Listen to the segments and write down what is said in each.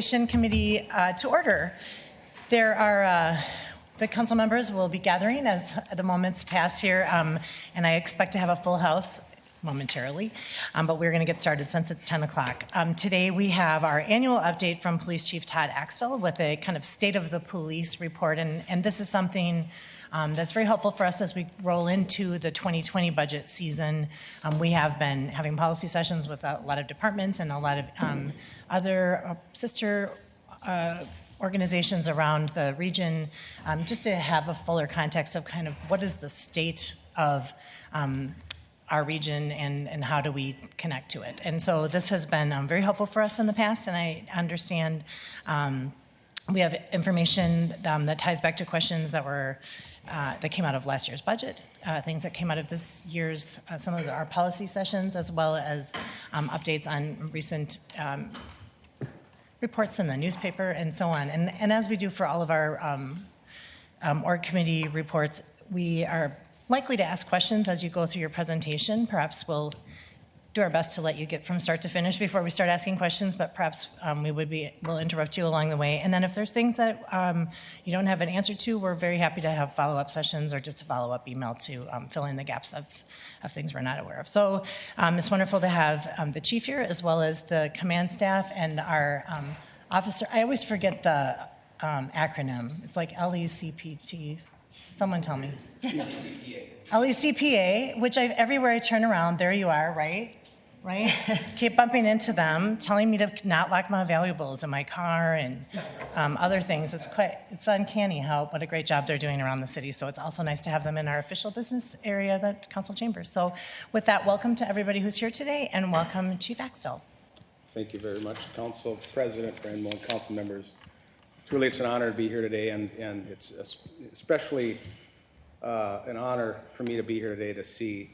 Compensation Committee to order. There are the council members will be gathering as the moments pass here, and I expect to have a full house momentarily, but we're going to get started since it's 10 o'clock. Today we have our annual update from Police Chief Todd Axtell with a kind of state of the police report, and this is something that's very helpful for us as we roll into the 2020 budget season. We have been having policy sessions with a lot of departments and a lot of other sister organizations around the region, just to have a fuller context of kind of what is the state of our region and how do we connect to it. And so this has been very helpful for us in the past, and I understand we have information that ties back to questions that were that came out of last year's budget, things that came out of this year's, some of our policy sessions, as well as updates on recent reports in the newspaper and so on. And as we do for all of our org committee reports, we are likely to ask questions as you go through your presentation. Perhaps we'll do our best to let you get from start to finish before we start asking questions, but perhaps we'll interrupt you along the way. And then if there's things that you don't have an answer to, we're very happy to have follow-up sessions or just a follow-up email to fill in the gaps of things we're not aware of. So it's wonderful to have the chief here, as well as the command staff and our officer. I always forget the acronym. It's like LECPT. Someone tell me. LECPA, which everywhere I turn around, there you are, right? Keep bumping into them, telling me to not lock my valuables in my car and other things. It's uncanny what a great job they're doing around the city. So it's also nice to have them in our official business area, the council chambers. So with that, welcome to everybody who's here today, and welcome Chief Axtell. Thank you very much, Council President Randall and council members. It's an honor to be here today, and it's especially an honor for me to be here today to see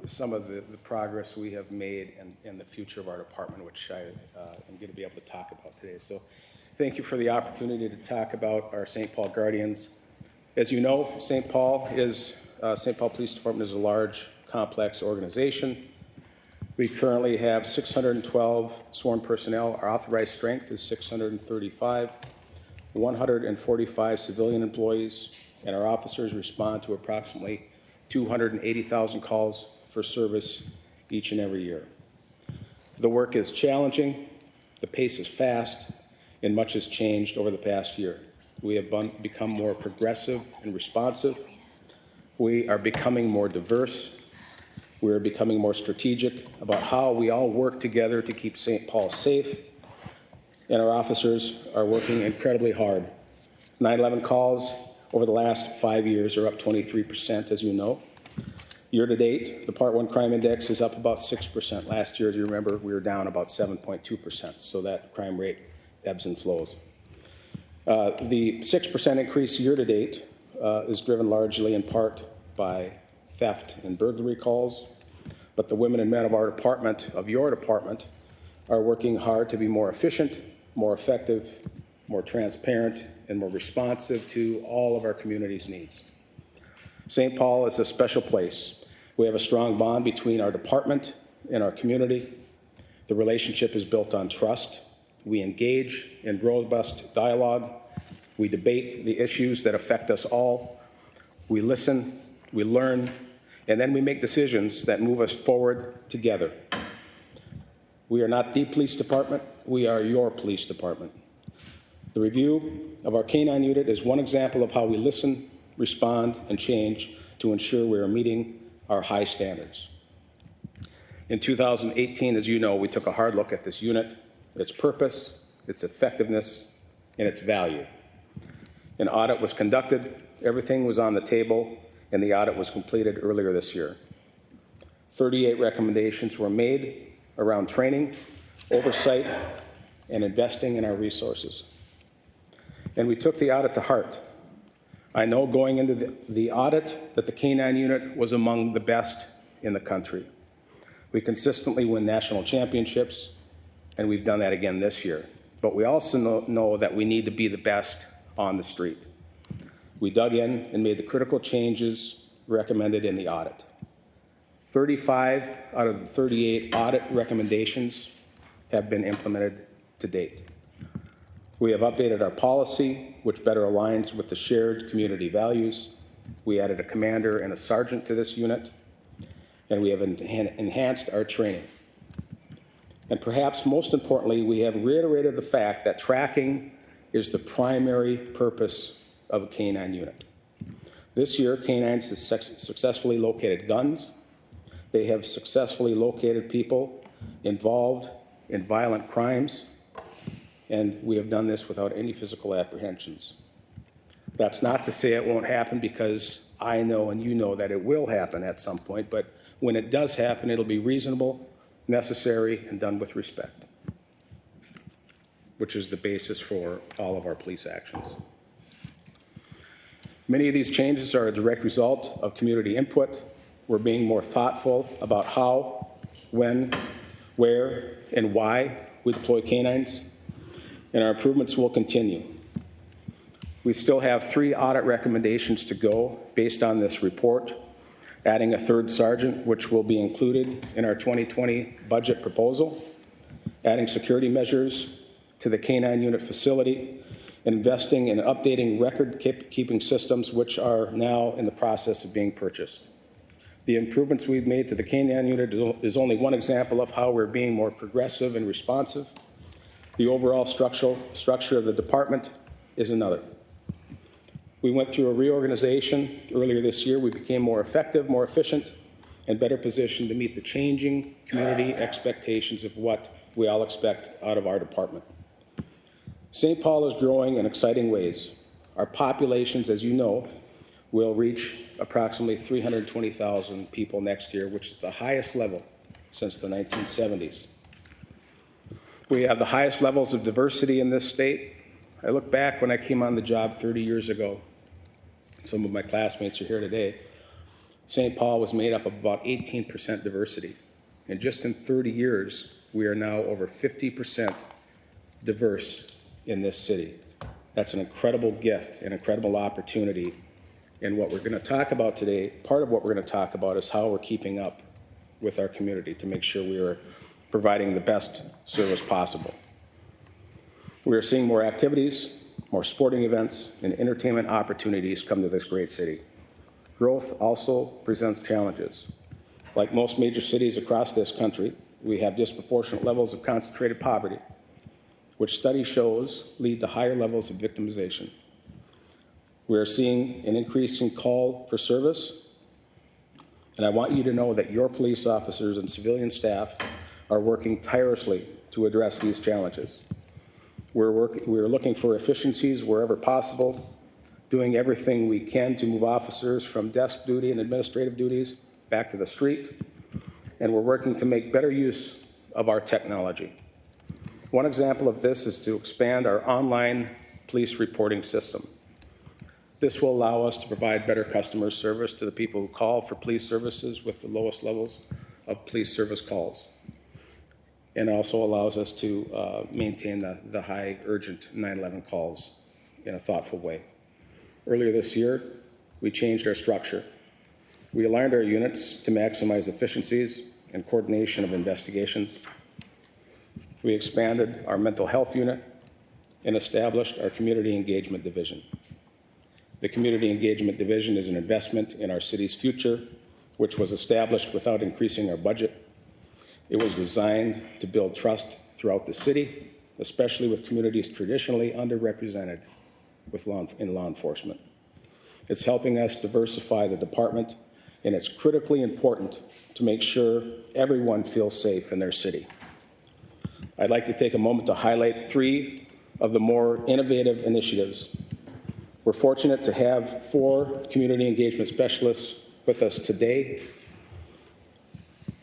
some of the progress we have made and the future of our department, which I am going to be able to talk about today. So thank you for the opportunity to talk about our St. Paul Guardians. As you know, St. Paul Police Department is a large, complex organization. We currently have 612 sworn personnel. Our authorized strength is 635, 145 civilian employees, and our officers respond to approximately 280,000 calls for service each and every year. The work is challenging, the pace is fast, and much has changed over the past year. We have become more progressive and responsive. We are becoming more diverse. We are becoming more strategic about how we all work together to keep St. Paul safe, and our officers are working incredibly hard. 9/11 calls over the last 5 years are up 23%, as you know. Year to date, the Part 1 crime index is up about 6%. Last year, as you remember, we were down about 7.2%, so that crime rate ebbs and flows. The 6% increase year to date is driven largely in part by theft and burglary calls, but the women and men of your department, are working hard to be more efficient, more effective, more transparent, and more responsive to all of our community's needs. St. Paul is a special place. We have a strong bond between our department and our community. The relationship is built on trust. We engage in robust dialogue. We debate the issues that affect us all. We listen, we learn, and then we make decisions that move us forward together. We are not the police department, we are your police department. The review of our K-9 unit is one example of how we listen, respond, and change to ensure we are meeting our high standards. In 2018, as you know, we took a hard look at this unit, its purpose, its effectiveness, and its value. An audit was conducted, everything was on the table, and the audit was completed earlier this year. 38 recommendations were made around training, oversight, and investing in our resources. And we took the audit to heart. I know going into the audit that the K-9 unit was among the best in the country. We consistently win national championships, and we've done that again this year. But we also know that we need to be the best on the street. We dug in and made the critical changes recommended in the audit. 35 out of the 38 audit recommendations have been implemented to date. We have updated our policy, which better aligns with the shared community values. We added a commander and a sergeant to this unit, and we have enhanced our training. And perhaps most importantly, we have reiterated the fact that tracking is the primary purpose of a K-9 unit. This year, K-9s have successfully located guns. They have successfully located people involved in violent crimes, and we have done this without any physical apprehensions. That's not to say it won't happen, because I know and you know that it will happen at some point, but when it does happen, it'll be reasonable, necessary, and done with respect, which is the basis for all of our police actions. Many of these changes are a direct result of community input. We're being more thoughtful about how, when, where, and why we deploy K-9s, and our improvements will continue. We still have 3 audit recommendations to go based on this report, adding a 3rd sergeant, which will be included in our 2020 budget proposal, adding security measures to the K-9 unit facility, investing in updating record-keeping systems, which are now in the process of being purchased. The improvements we've made to the K-9 unit is only one example of how we're being more progressive and responsive. The overall structure of the department is another. We went through a reorganization earlier this year. We became more effective, more efficient, and better positioned to meet the changing community expectations of what we all expect out of our department. St. Paul is growing in exciting ways. Our populations, as you know, will reach approximately 320,000 people next year, which is the highest level since the 1970s. We have the highest levels of diversity in this state. I look back when I came on the job 30 years ago. Some of my classmates are here today. St. Paul was made up of about 18% diversity. And just in 30 years, we are now over 50% diverse in this city. That's an incredible gift, an incredible opportunity. And what we're going to talk about today, part of what we're going to talk about is how we're keeping up with our community to make sure we are providing the best service possible. We are seeing more activities, more sporting events, and entertainment opportunities come to this great city. Growth also presents challenges. Like most major cities across this country, we have disproportionate levels of concentrated poverty, which study shows lead to higher levels of victimization. We are seeing an increasing call for service, and I want you to know that your police officers and civilian staff are working tirelessly to address these challenges. We're looking for efficiencies wherever possible, doing everything we can to move officers from desk duty and administrative duties back to the street, and we're working to make better use of our technology. One example of this is to expand our online police reporting system. This will allow us to provide better customer service to the people who call for police services with the lowest levels of police service calls, and also allows us to maintain the high urgent 911 calls in a thoughtful way. Earlier this year, we changed our structure. We aligned our units to maximize efficiencies and coordination of investigations. We expanded our mental health unit and established our community engagement division. The community engagement division is an investment in our city's future, which was established without increasing our budget. It was designed to build trust throughout the city, especially with communities traditionally underrepresented in law enforcement. It's helping us diversify the department, and it's critically important to make sure everyone feels safe in their city. I'd like to take a moment to highlight 3 of the more innovative initiatives. We're fortunate to have 4 community engagement specialists with us today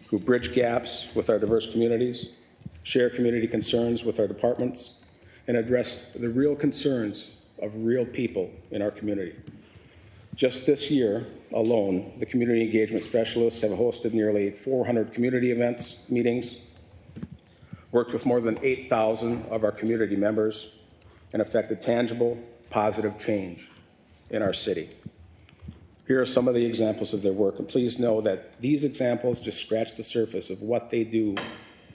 who bridge gaps with our diverse communities, share community concerns with our departments, and address the real concerns of real people in our community. Just this year alone, the community engagement specialists have hosted nearly 400 community events, meetings, worked with more than 8,000 of our community members, and affected tangible, positive change in our city. Here are some of the examples of their work, and please know that these examples just scratch the surface of what they do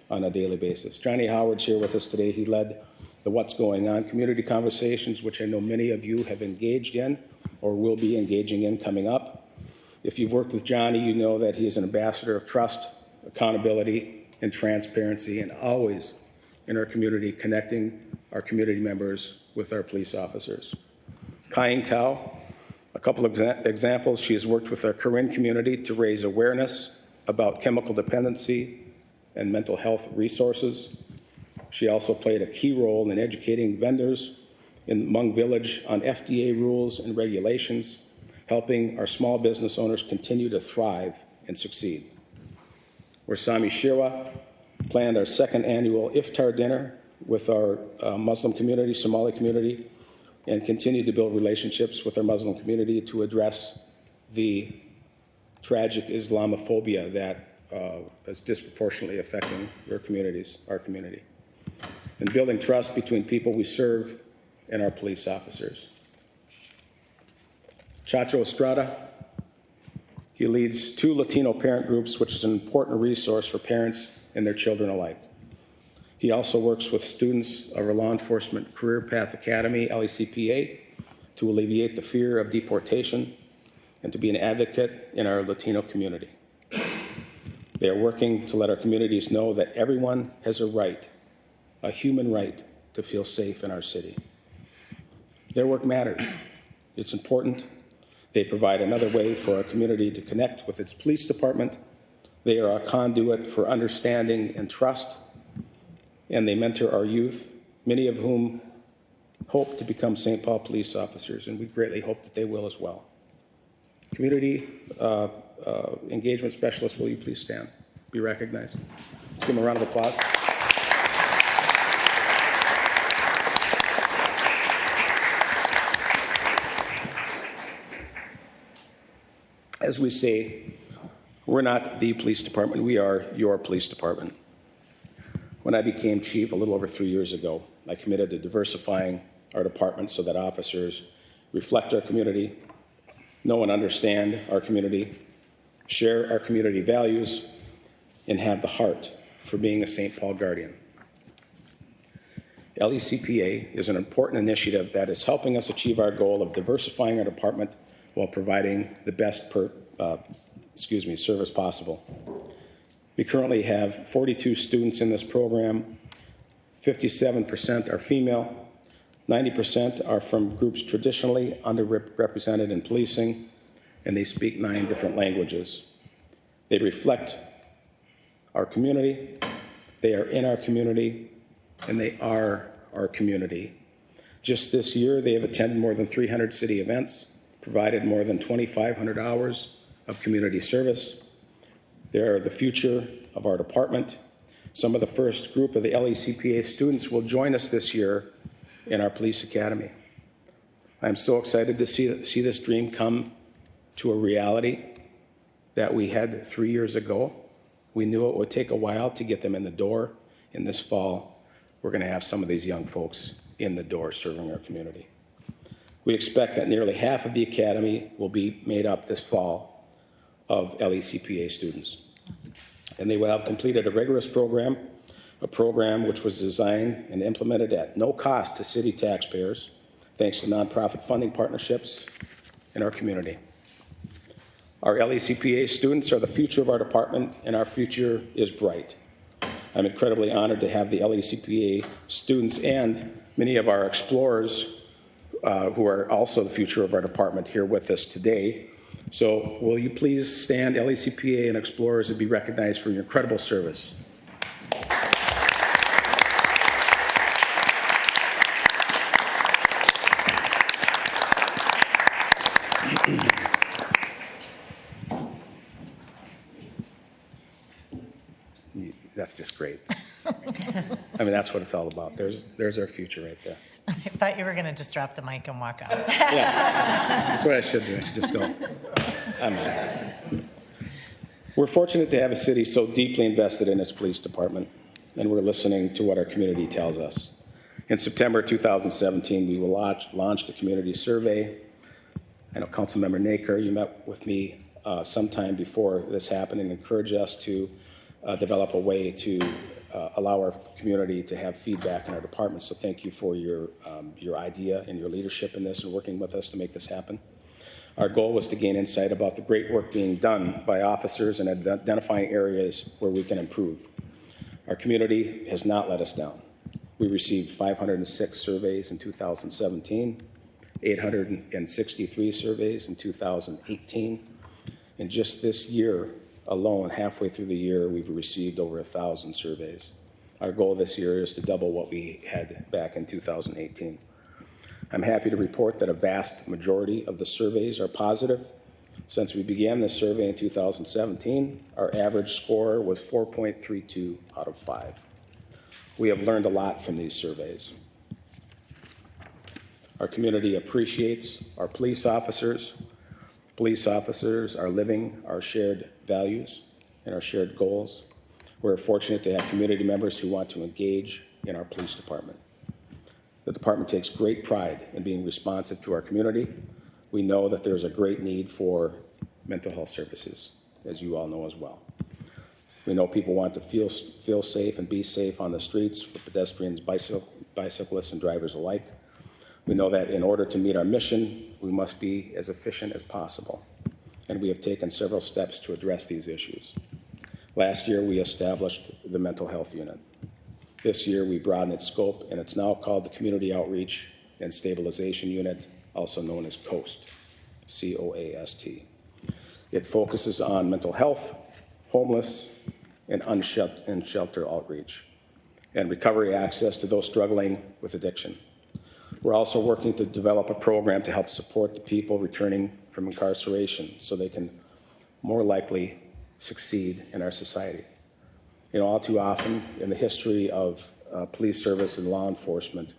on a daily basis. Johnny Howard's here with us today. He led the What's Going On community conversations, which I know many of you have engaged in or will be engaging in coming up. If you've worked with Johnny, you know that he is an ambassador of trust, accountability, and transparency, and always in our community, connecting our community members with our police officers. Kai Tao, a couple of examples. She has worked with our Karen community to raise awareness about chemical dependency and mental health resources. She also played a key role in educating vendors in Hmong Village on FDA rules and regulations, helping our small business owners continue to thrive and succeed. Warsami Shirwa planned our second annual iftar dinner with our Muslim community, Somali community, and continue to build relationships with our Muslim community to address the tragic Islamophobia that is disproportionately affecting your communities, our community, and building trust between people we serve and our police officers. Chacho Estrada, he leads 2 Latino parent groups, which is an important resource for parents and their children alike. He also works with students of our Law Enforcement Career Path Academy, LECPA, to alleviate the fear of deportation and to be an advocate in our Latino community. They are working to let our communities know that everyone has a right, a human right, to feel safe in our city. Their work matters. It's important. They provide another way for our community to connect with its police department. They are a conduit for understanding and trust, and they mentor our youth, many of whom hope to become St. Paul police officers, and we greatly hope that they will as well. Community engagement specialist, will you please stand? Be recognized. Let's give them a round of applause. As we say, we're not the police department, we are your police department. When I became chief a little over 3 years ago, I committed to diversifying our department so that officers reflect our community, know and understand our community, share our community values, and have the heart for being a St. Paul Guardian. LECPA is an important initiative that is helping us achieve our goal of diversifying our department while providing the best service possible. We currently have 42 students in this program. 57% are female. 90% are from groups traditionally underrepresented in policing, and they speak 9 different languages. They reflect our community, they are in our community, and they are our community. Just this year, they have attended more than 300 city events, provided more than 2,500 hours of community service. They are the future of our department. Some of the first group of the LECPA students will join us this year in our police academy. I'm so excited to see this dream come to a reality that we had 3 years ago. We knew it would take a while to get them in the door. In this fall, we're going to have some of these young folks in the door serving our community. We expect that nearly half of the academy will be made up this fall of LECPA students. And they will have completed a rigorous program, a program which was designed and implemented at no cost to city taxpayers, thanks to nonprofit funding partnerships in our community. Our LECPA students are the future of our department, and our future is bright. I'm incredibly honored to have the LECPA students and many of our explorers who are also the future of our department here with us today. So will you please stand, LECPA and explorers, and be recognized for your incredible service. That's just great. I mean, that's what it's all about. There's our future right there. I thought you were going to just drop the mic and walk out. Yeah, that's what I should do. I should just go. I'm not. We're fortunate to have a city so deeply invested in its police department, and we're listening to what our community tells us. In September 2017, we will launch the community survey. I know Councilmember Naker, you met with me sometime before this happened and encouraged us to develop a way to allow our community to have feedback in our department. So thank you for your idea and your leadership in this and working with us to make this happen. Our goal was to gain insight about the great work being done by officers and identifying areas where we can improve. Our community has not let us down. We received 506 surveys in 2017, 863 surveys in 2018, and just this year alone, halfway through the year, we've received over 1,000 surveys. Our goal this year is to double what we had back in 2018. I'm happy to report that a vast majority of the surveys are positive. Since we began this survey in 2017, our average score was 4.32 out of 5. We have learned a lot from these surveys. Our community appreciates our police officers. Police officers are living our shared values and our shared goals. We're fortunate to have community members who want to engage in our police department. The department takes great pride in being responsive to our community. We know that there's a great need for mental health services, as you all know as well. We know people want to feel safe and be safe on the streets for pedestrians, bicyclists, and drivers alike. We know that in order to meet our mission, we must be as efficient as possible, and we have taken several steps to address these issues. Last year, we established the Mental Health Unit. This year, we broadened its scope, and it's now called the Community Outreach and Stabilization Unit, also known as COAST, C-O-A-S-T. It focuses on mental health, homeless, and unsheltered outreach, and recovery access to those struggling with addiction. We're also working to develop a program to help support the people returning from incarceration so they can more likely succeed in our society. You know, all too often in the history of police service and law enforcement,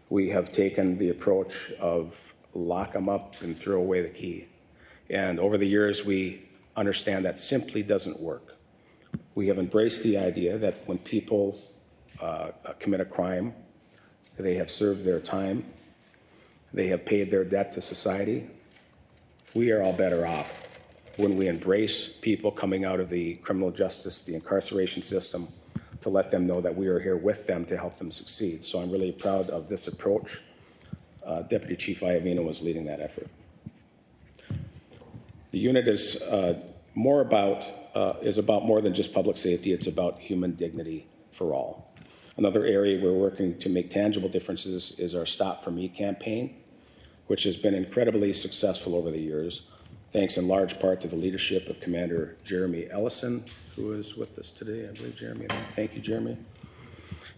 we have taken the approach of lock them up and throw away the key. And over the years, we understand that simply doesn't work. We have embraced the idea that when people commit a crime, they have served their time, they have paid their debt to society. We are all better off when we embrace people coming out of the criminal justice, the incarceration system, to let them know that we are here with them to help them succeed. So I'm really proud of this approach. Deputy Chief Iovino was leading that effort. The unit is about more than just public safety. It's about human dignity for all. Another area we're working to make tangible differences is our Stop For Me campaign, which has been incredibly successful over the years, thanks in large part to the leadership of Commander Jeremy Ellison, who is with us today, I believe, Jeremy. Thank you, Jeremy.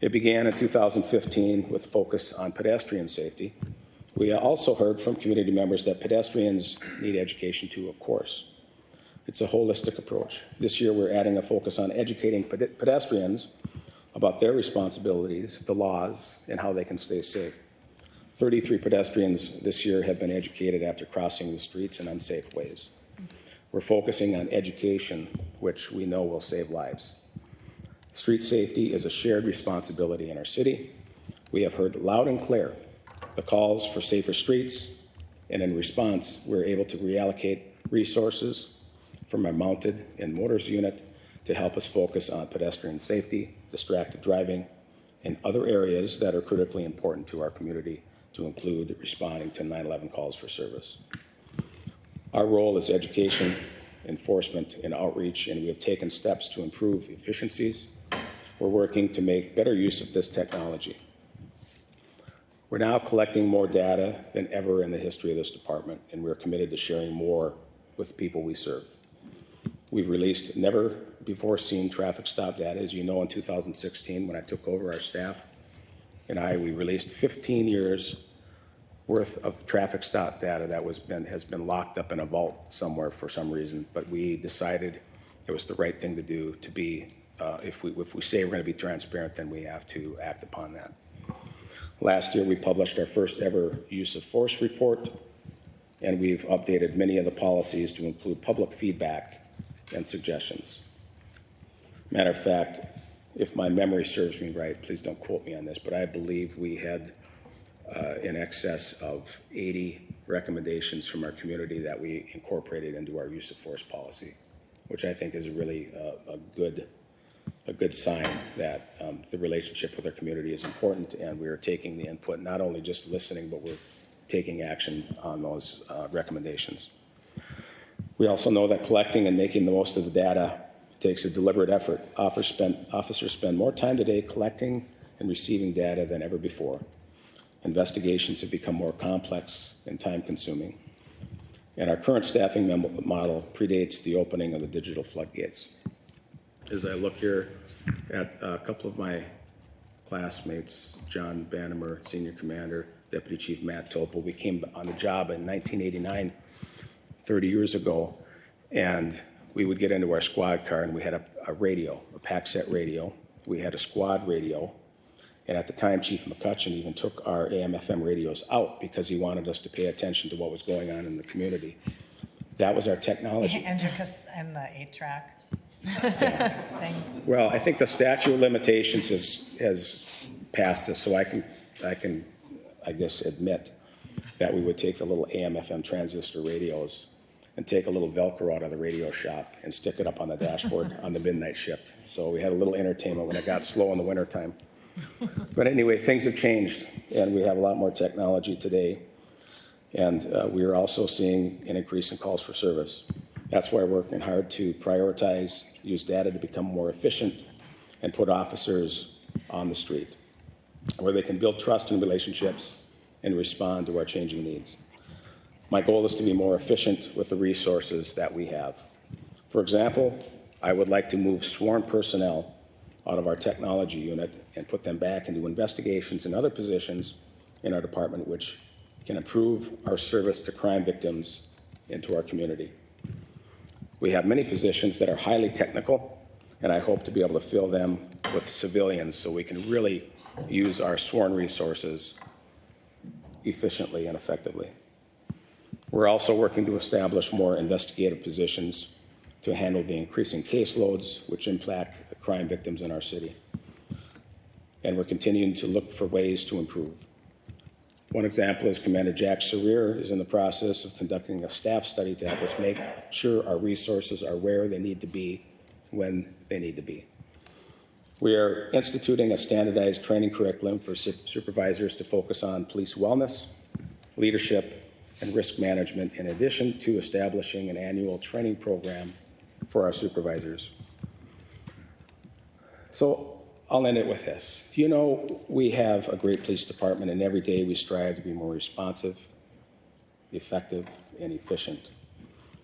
It began in 2015 with focus on pedestrian safety. We also heard from community members that pedestrians need education too, of course. It's a holistic approach. This year, we're adding a focus on educating pedestrians about their responsibilities, the laws, and how they can stay safe. 33 pedestrians this year have been educated after crossing the streets in unsafe ways. We're focusing on education, which we know will save lives. Street safety is a shared responsibility in our city. We have heard loud and clear the calls for safer streets, and in response, we're able to reallocate resources from our mounted and motors unit to help us focus on pedestrian safety, distracted driving, and other areas that are critically important to our community, to include responding to 9/11 calls for service. Our role is education, enforcement, and outreach, and we have taken steps to improve efficiencies. We're working to make better use of this technology. We're now collecting more data than ever in the history of this department, and we're committed to sharing more with the people we serve. We've released never-before-seen traffic stop data. As you know, in 2016, when I took over, our staff and we released 15 years worth of traffic stop data that has been locked up in a vault somewhere for some reason. But we decided it was the right thing to do. To be, if we say we're going to be transparent, then we have to act upon that. Last year, we published our first ever use of force report, and we've updated many of the policies to include public feedback and suggestions. Matter of fact, if my memory serves me right, please don't quote me on this, but I believe we had in excess of 80 recommendations from our community that we incorporated into our use of force policy, which I think is a really a good a good sign that the relationship with our community is important, and we are taking the input, not only just listening, but we're taking action on those recommendations. We also know that collecting and making the most of the data takes a deliberate effort. Officers spend more time today collecting and receiving data than ever before. Investigations have become more complex and time-consuming, and our current staffing model predates the opening of the digital floodgates. As I look here at a couple of my classmates, John Bannemer, Senior Commander, Deputy Chief Matt Topol, we came on the job in 1989, 30 years ago, and we would get into our squad car and we had a radio, a pack set radio. We had a squad radio, and at the time, Chief McCutcheon even took our AM/FM radios out because he wanted us to pay attention to what was going on in the community. That was our technology. Andrew, because I'm the 8-track. Well, I think the statute of limitations has passed us, so I can, I guess, admit that we would take the little AM/FM transistor radios and take a little Velcro out of the radio shop and stick it up on the dashboard on the midnight shift. So we had a little entertainment when it got slow in the wintertime. But anyway, things have changed, and we have a lot more technology today. And we are also seeing an increase in calls for service. That's why we're working hard to prioritize, use data to become more efficient, and put officers on the street where they can build trust and relationships and respond to our changing needs. My goal is to be more efficient with the resources that we have. For example, I would like to move sworn personnel out of our technology unit and put them back into investigations and other positions in our department which can improve our service to crime victims and to our community. We have many positions that are highly technical, and I hope to be able to fill them with civilians so we can really use our sworn resources efficiently and effectively. We're also working to establish more investigative positions to handle the increasing caseloads which impact the crime victims in our city. And we're continuing to look for ways to improve. One example is Commander Jack Sarir is in the process of conducting a staff study to help us make sure our resources are where they need to be when they need to be. We are instituting a standardized training curriculum for supervisors to focus on police wellness, leadership, and risk management, in addition to establishing an annual training program for our supervisors. So I'll end it with this. You know, we have a great police department, and every day we strive to be more responsive, effective, and efficient.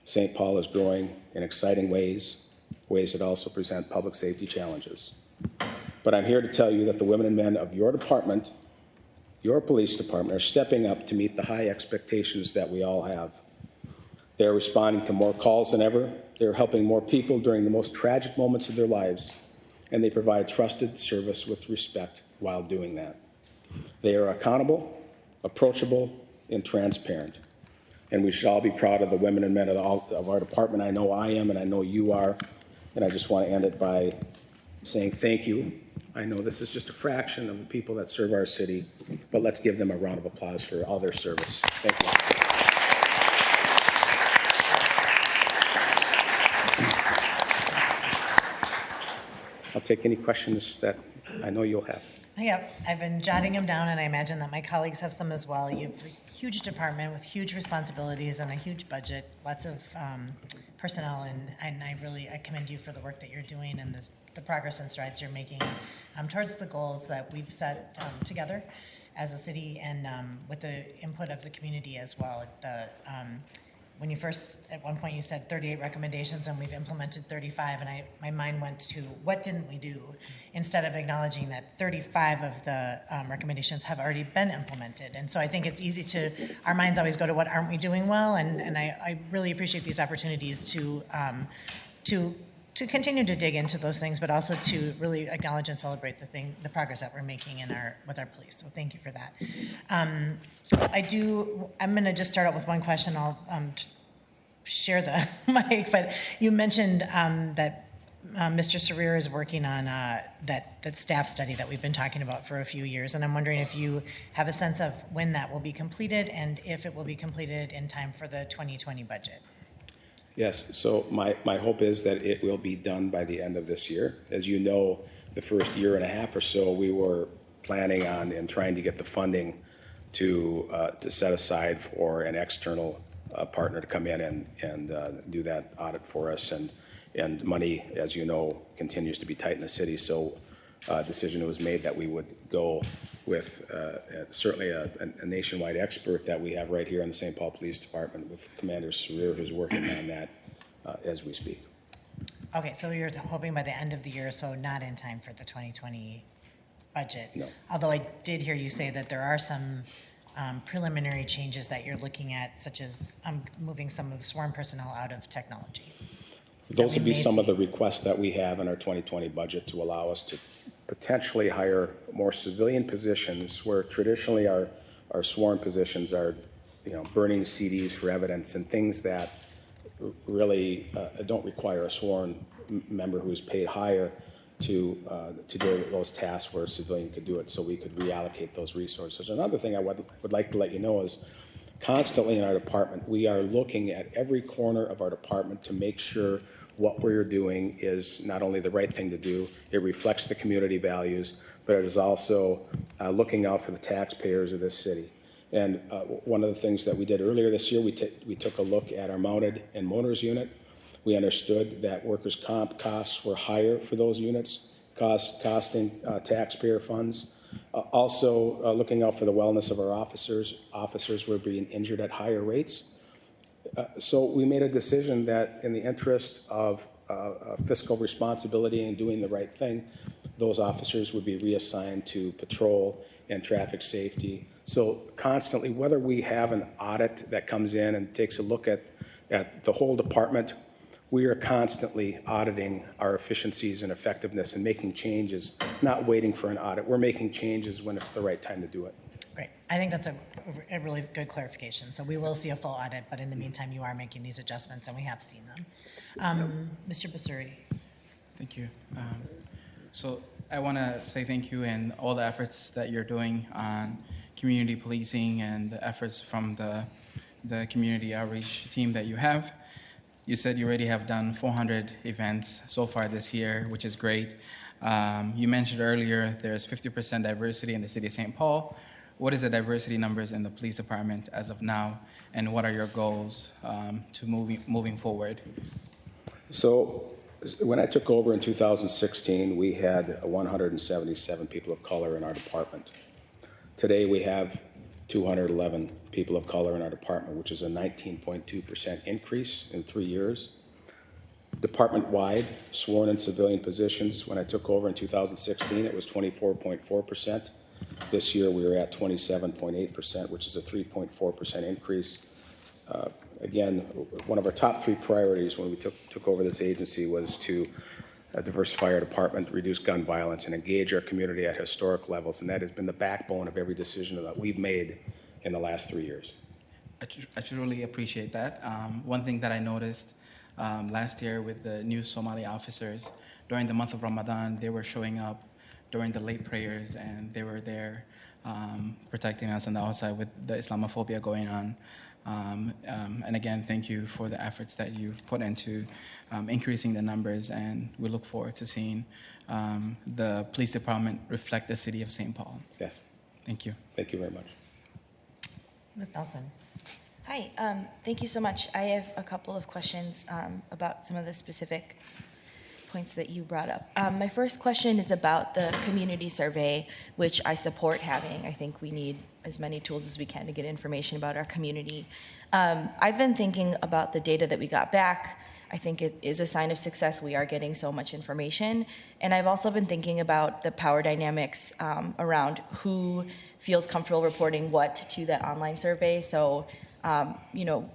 St. Paul is growing in exciting ways that also present public safety challenges. But I'm here to tell you that the women and men of your department, your police department, are stepping up to meet the high expectations that we all have. They're responding to more calls than ever. They're helping more people during the most tragic moments of their lives, and they provide trusted service with respect while doing that. They are accountable, approachable, and transparent. And we should all be proud of the women and men of our department. I know I am, and I know you are. And I just want to end it by saying thank you. I know this is just a fraction of the people that serve our city, but let's give them a round of applause for all their service. Thank you. I'll take any questions that I know you'll have. Yep, I've been jotting them down, and I imagine that my colleagues have some as well. You have a huge department with huge responsibilities and a huge budget, lots of personnel, and I commend you for the work that you're doing and the progress and strides you're making towards the goals that we've set together as a city, and with the input of the community as well. When you first, at one point you said 38 recommendations and we've implemented 35, and my mind went to what didn't we do, instead of acknowledging that 35 of the recommendations have already been implemented. And so I think it's easy to, our minds always go to what aren't we doing well, and I really appreciate these opportunities to continue to dig into those things, but also to really acknowledge and celebrate the progress that we're making with our police. So thank you for that. I'm going to just start out with one question. I'll share the mic, but you mentioned that Mr. Sarir is working on that staff study that we've been talking about for a few years, and I'm wondering if you have a sense of when that will be completed and if it will be completed in time for the 2020 budget. Yes, so my hope is that it will be done by the end of this year. As you know, the first year and a half or so, we were planning on and trying to get the funding to set aside for an external partner to come in and do that audit for us. And money, as you know, continues to be tight in the city. So a decision was made that we would go with certainly a nationwide expert that we have right here in the St. Paul Police Department with Commander Sarir, who's working on that as we speak. Okay, so you're hoping by the end of the year, so not in time for the 2020 budget? No. Although I did hear you say that there are some preliminary changes that you're looking at, such as moving some of the sworn personnel out of technology. Those would be may some of see. the requests that we have in our 2020 budget to allow us to potentially hire more civilian positions where traditionally our sworn positions are, burning CDs for evidence and things that really don't require a sworn member who is paid higher to do those tasks where a civilian could do it, so we could reallocate those resources. Another thing I would like to let you know is constantly in our department, we are looking at every corner of our department to make sure what we're doing is not only the right thing to do, it reflects the community values, but it is also looking out for the taxpayers of this city. And one of the things that we did earlier this year, we took a look at our mounted and motors unit. We understood that workers' comp costs were higher for those units, costing taxpayer funds. Also, looking out for the wellness of our officers. Officers were being injured at higher rates. So we made a decision that in the interest of fiscal responsibility and doing the right thing, those officers would be reassigned to patrol and traffic safety. So constantly, whether we have an audit that comes in and takes a look at the whole department, we are constantly auditing our efficiencies and effectiveness and making changes, not waiting for an audit. We're making changes when it's the right time to do it. Great. I think that's a really good clarification. So we will see a full audit, but in the meantime, you are making these adjustments, and we have seen them. Mr. Basuri. Thank you. So I want to say thank you and all the efforts that you're doing on community policing and the efforts from the community outreach team that you have. You said you already have done 400 events so far this year, which is great. You mentioned earlier there's 50% diversity in the city of St. Paul. What is the diversity numbers in the police department as of now, and what are your goals to moving forward? So when I took over in 2016, we had 177 people of color in our department. Today we have 211 people of color in our department, which is a 19.2% increase in 3 years. Department-wide, sworn and civilian positions, when I took over in 2016, it was 24.4%. This year we were at 27.8%, which is a 3.4% increase. Again, one of our top 3 priorities when we took over this agency was to diversify our department, reduce gun violence, and engage our community at historic levels. And that has been the backbone of every decision that we've made in the last 3 years. I truly appreciate that. One thing that I noticed last year with the new Somali officers, during the month of Ramadan, they were showing up during the late prayers, and they were there protecting us on the outside with the Islamophobia going on. And again, thank you for the efforts that you've put into increasing the numbers, and we look forward to seeing the police department reflect the city of St. Paul. Yes. Thank you. Thank you very much. Ms. Nelson. Hi, thank you so much. I have a couple of questions about some of the specific points that you brought up. My first question is about the community survey, which I support having. I think we need as many tools as we can to get information about our community. I've been thinking about the data that we got back. I think it is a sign of success. We are getting so much information. And I've also been thinking about the power dynamics around who feels comfortable reporting what to that online survey. So,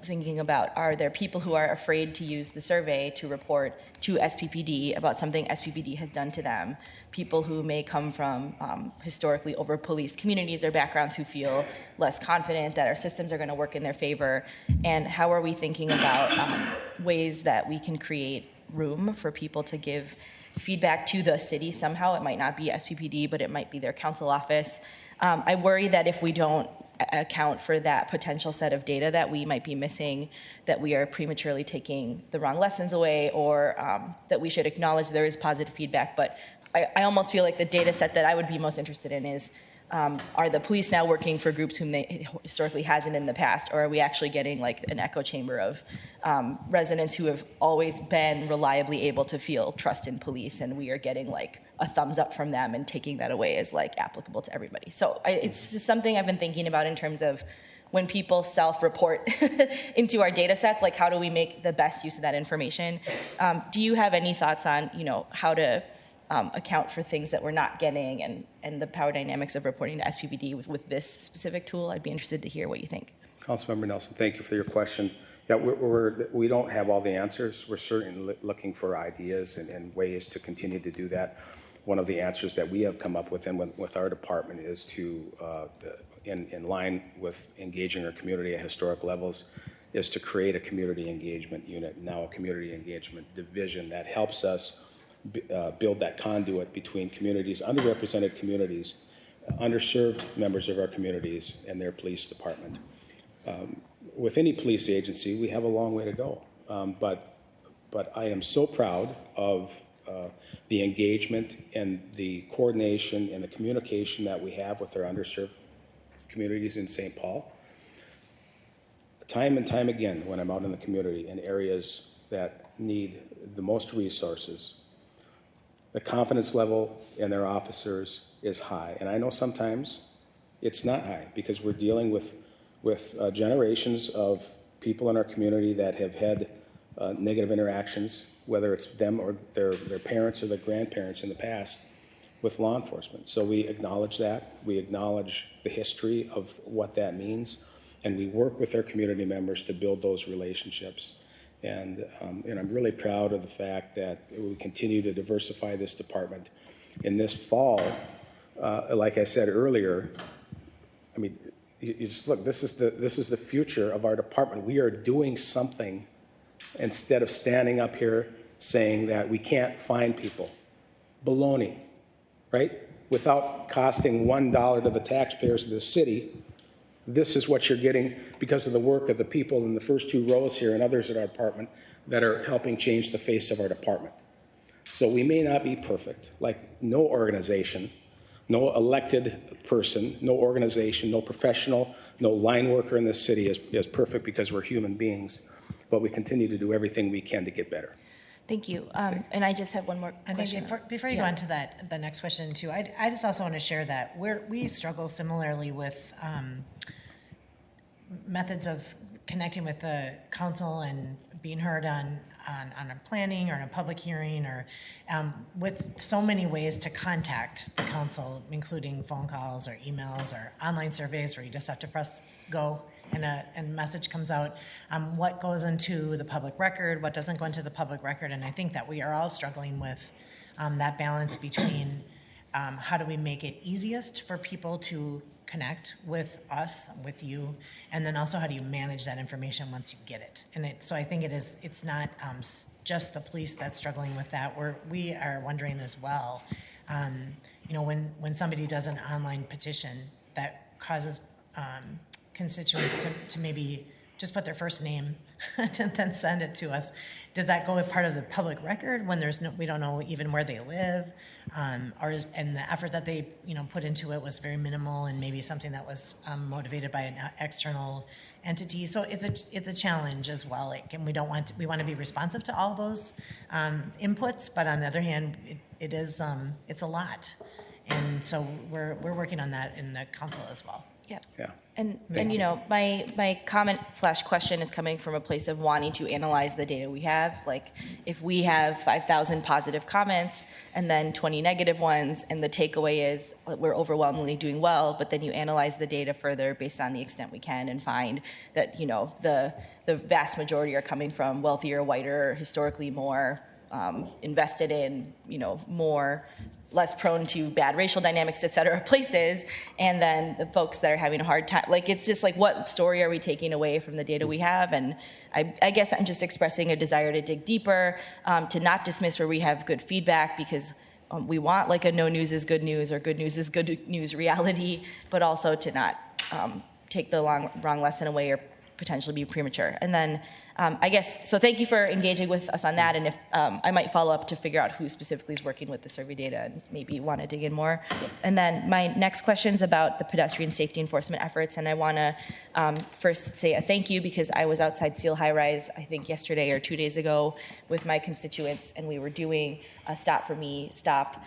thinking about, are there people who are afraid to use the survey to report to SPPD about something SPPD has done to them? People who may come from historically over-policed communities or backgrounds who feel less confident that our systems are going to work in their favor. And how are we thinking about ways that we can create room for people to give feedback to the city somehow? It might not be SPPD, but it might be their council office. I worry that if we don't account for that potential set of data that we might be missing, that we are prematurely taking the wrong lessons away, or that we should acknowledge there is positive feedback. But I almost feel like the data set that I would be most interested in is, are the police now working for groups whom they historically hasn't in the past, or are we actually getting like an echo chamber of residents who have always been reliably able to feel trust in police, and we are getting like a thumbs up from them and taking that away as like applicable to everybody. So it's just something I've been thinking about in terms of when people self-report into our data sets, like how do we make the best use of that information? Do you have any thoughts on, how to account for things that we're not getting, and the power dynamics of reporting to SPPD with this specific tool? I'd be interested to hear what you think. Councilmember Nelson, thank you for your question. Yeah, we don't have all the answers. We're certainly looking for ideas and ways to continue to do that. One of the answers that we have come up with and with our department is to, in line with engaging our community at historic levels, is to create a community engagement unit, now a community engagement division that helps us build that conduit between communities, underrepresented communities, underserved members of our communities, and their police department. With any police agency, we have a long way to go, but I am so proud of the engagement and the coordination and the communication that we have with our underserved communities in St. Paul. Time and time again, when I'm out in the community in areas that need the most resources, the confidence level in their officers is high. And I know sometimes it's not high because we're dealing with generations of people in our community that have had negative interactions, whether it's them or their parents or their grandparents in the past, with law enforcement. So we acknowledge that. We acknowledge the history of what that means, and we work with our community members to build those relationships. And I'm really proud of the fact that we continue to diversify this department. In this fall, like I said earlier, I mean, you just look, this is the future of our department. We are doing something instead of standing up here saying that we can't find people. Baloney, right? Without costing $1 to the taxpayers of the city, this is what you're getting because of the work of the people in the first two rows here and others at our department that are helping change the face of our department. So we may not be perfect, like no organization, no elected person, no organization, no professional, no line worker in this city is perfect because we're human beings, but we continue to do everything we can to get better. Thank you. And I just have one more I question. think before you go on to that, the next question too, I just also want to share that we struggle similarly with methods of connecting with the council and being heard on a planning or in a public hearing, or with so many ways to contact the council, including phone calls or emails or online surveys where you just have to press go and a message comes out. What goes into the public record, what doesn't go into the public record, and I think that we are all struggling with that balance between how do we make it easiest for people to connect with us, with you, and then also how do you manage that information once you get it? And so I think it's not just the police that's struggling with that. We are wondering as well, when somebody does an online petition that causes constituents to maybe just put their first name and then send it to us. Does that go as part of the public record when we don't know even where they live? And the effort that they put into it was very minimal and maybe something that was motivated by an external entity. So it's a challenge as well. And we want to be responsive to all those inputs, but on the other hand, it's a lot. And so we're working on that in the council as well. Yeah. And my comment / question is coming from a place of wanting to analyze the data we have. Like, if we have 5,000 positive comments and then 20 negative ones, and the takeaway is we're overwhelmingly doing well, but then you analyze the data further based on the extent we can and find that, the vast majority are coming from wealthier, whiter, historically more invested in, less prone to bad racial dynamics, et cetera, places, and then the folks that are having a hard time. Like, it's just like, what story are we taking away from the data we have? And I guess I'm just expressing a desire to dig deeper, to not dismiss where we have good feedback, because we want like a no news is good news or good news is good news reality, but also to not take the wrong lesson away or potentially be premature. And then I guess, so thank you for engaging with us on that. And if I might follow up to figure out who specifically is working with the survey data and maybe want to dig in more. And then my next question is about the pedestrian safety enforcement efforts. And I want to first say a thank you because I was outside Seal High Rise, I think yesterday or 2 days ago with my constituents, and we were doing a Stop for Me stop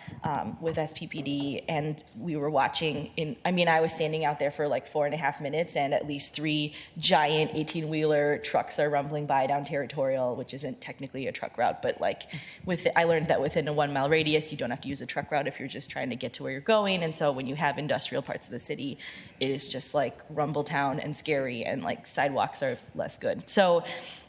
with SPPD, and we were watching I was standing out there for like 4.5 minutes, and at least 3 giant 18-wheeler trucks are rumbling by down Territorial, which isn't technically a truck route, but like I learned that within a 1-mile radius, you don't have to use a truck route if you're just trying to get to where you're going. And so when you have industrial parts of the city, it is just like rumble town and scary, and like sidewalks are less good. So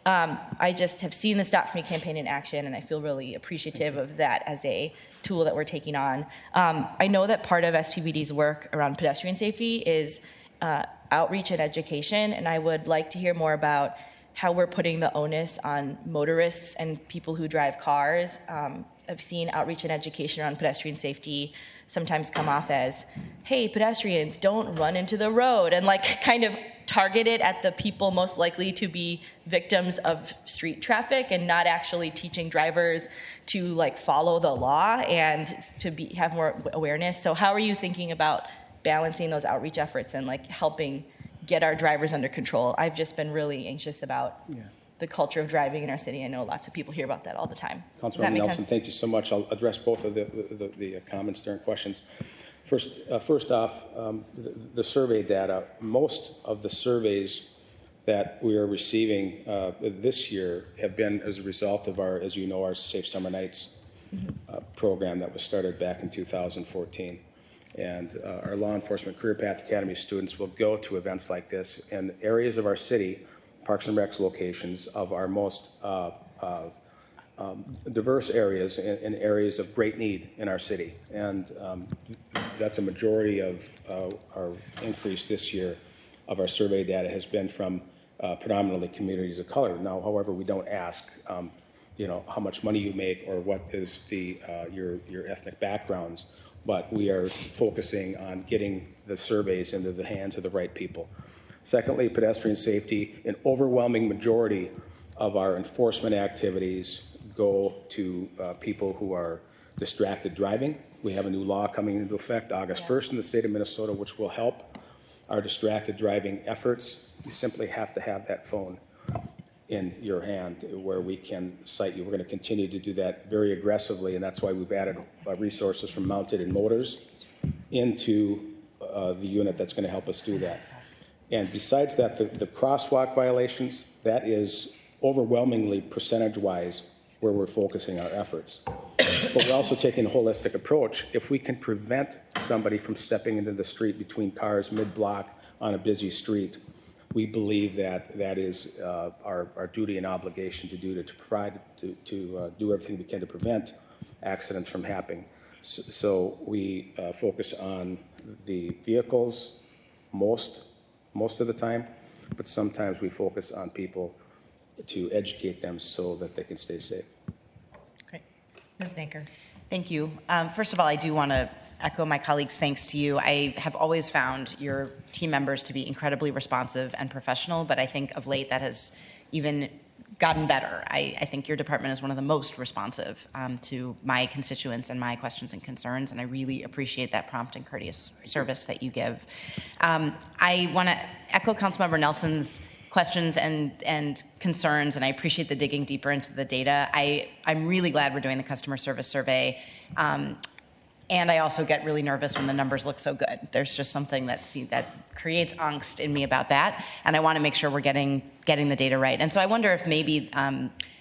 I just have seen the Stop For Me campaign in action, and I feel really appreciative of that as a tool that we're taking on. I know that part of SPPD's work around pedestrian safety is outreach and education, and I would like to hear more about how we're putting the onus on motorists and people who drive cars. I've seen outreach and education around pedestrian safety sometimes come off as, hey, pedestrians, don't run into the road, and like kind of target it at the people most likely to be victims of street traffic, and not actually teaching drivers to like follow the law and to have more awareness. So how are you thinking about balancing those outreach efforts and like helping get our drivers under control? I've just been really anxious about the culture of driving in our city. I know lots of people hear about that all the time. Does that Councilmember make Nelson, sense? thank you so much. I'll address both of the comments there and questions. First off, the survey data. Most of the surveys that we are receiving this year have been as a result of our, as you know, our Safe Summer Nights program that was started back in 2014. And our Law Enforcement Career Path Academy students will go to events like this in areas of our city, Parks and Recs locations of our most diverse areas and areas of great need in our city. And that's a majority of our increase this year of our survey data has been from predominantly communities of color. Now, however, we don't ask, how much money you make or what is your ethnic backgrounds, but we are focusing on getting the surveys into the hands of the right people. Secondly, pedestrian safety. An overwhelming majority of our enforcement activities go to people who are distracted driving. We have a new law coming into effect August 1st in the state of Minnesota, which will help our distracted driving efforts. You simply have to have that phone in your hand where we can cite you. We're going to continue to do that very aggressively, and that's why we've added resources from Mounted and Motors into the unit that's going to help us do that. And besides that, the crosswalk violations, that is overwhelmingly percentage-wise where we're focusing our efforts. But we're also taking a holistic approach. If we can prevent somebody from stepping into the street between cars mid-block on a busy street, we believe that that is our duty and obligation to do to do everything we can to prevent accidents from happening. So we focus on the vehicles most of the time, but sometimes we focus on people to educate them so that they can stay safe. Great. Ms. Naker. Thank you. First of all, I do want to echo my colleagues' thanks to you. I have always found your team members to be incredibly responsive and professional, but I think of late that has even gotten better. I think your department is one of the most responsive to my constituents and my questions and concerns, and I really appreciate that prompt and courteous service that you give. I want to echo Councilmember Nelson's questions and concerns, and I appreciate the digging deeper into the data. I'm really glad we're doing the customer service survey. And I also get really nervous when the numbers look so good. There's just something that creates angst in me about that, and I want to make sure we're getting the data right. And so I wonder if maybe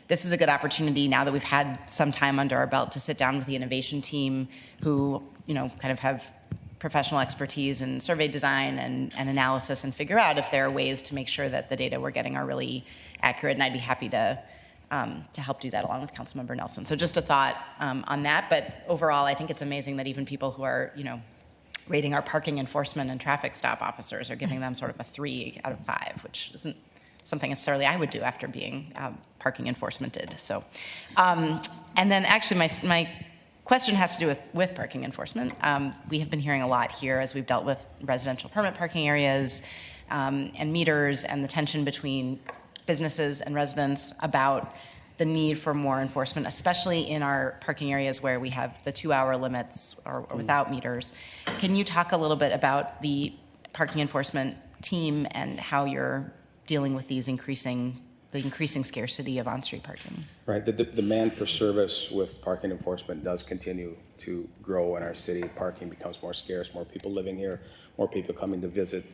this is a good opportunity now that we've had some time under our belt to sit down with the innovation team, who kind of have professional expertise in survey design and analysis, and figure out if there are ways to make sure that the data we're getting are really accurate. And I'd be happy to help do that along with Councilmember Nelson. So just a thought on that. But overall, I think it's amazing that even people who are, rating our parking enforcement and traffic stop officers are giving them sort of a 3 out of 5, which isn't something necessarily I would do after being parking enforcemented. So, and then actually my question has to do with parking enforcement. We have been hearing a lot here as we've dealt with residential permit parking areas, and meters and the tension between businesses and residents about the need for more enforcement, especially in our parking areas where we have the 2-hour limits or without meters. Can you talk a little bit about the parking enforcement team and how you're dealing with the increasing scarcity of on-street parking? Right, the demand for service with parking enforcement does continue to grow in our city. Parking becomes more scarce, more people living here, more people coming to visit,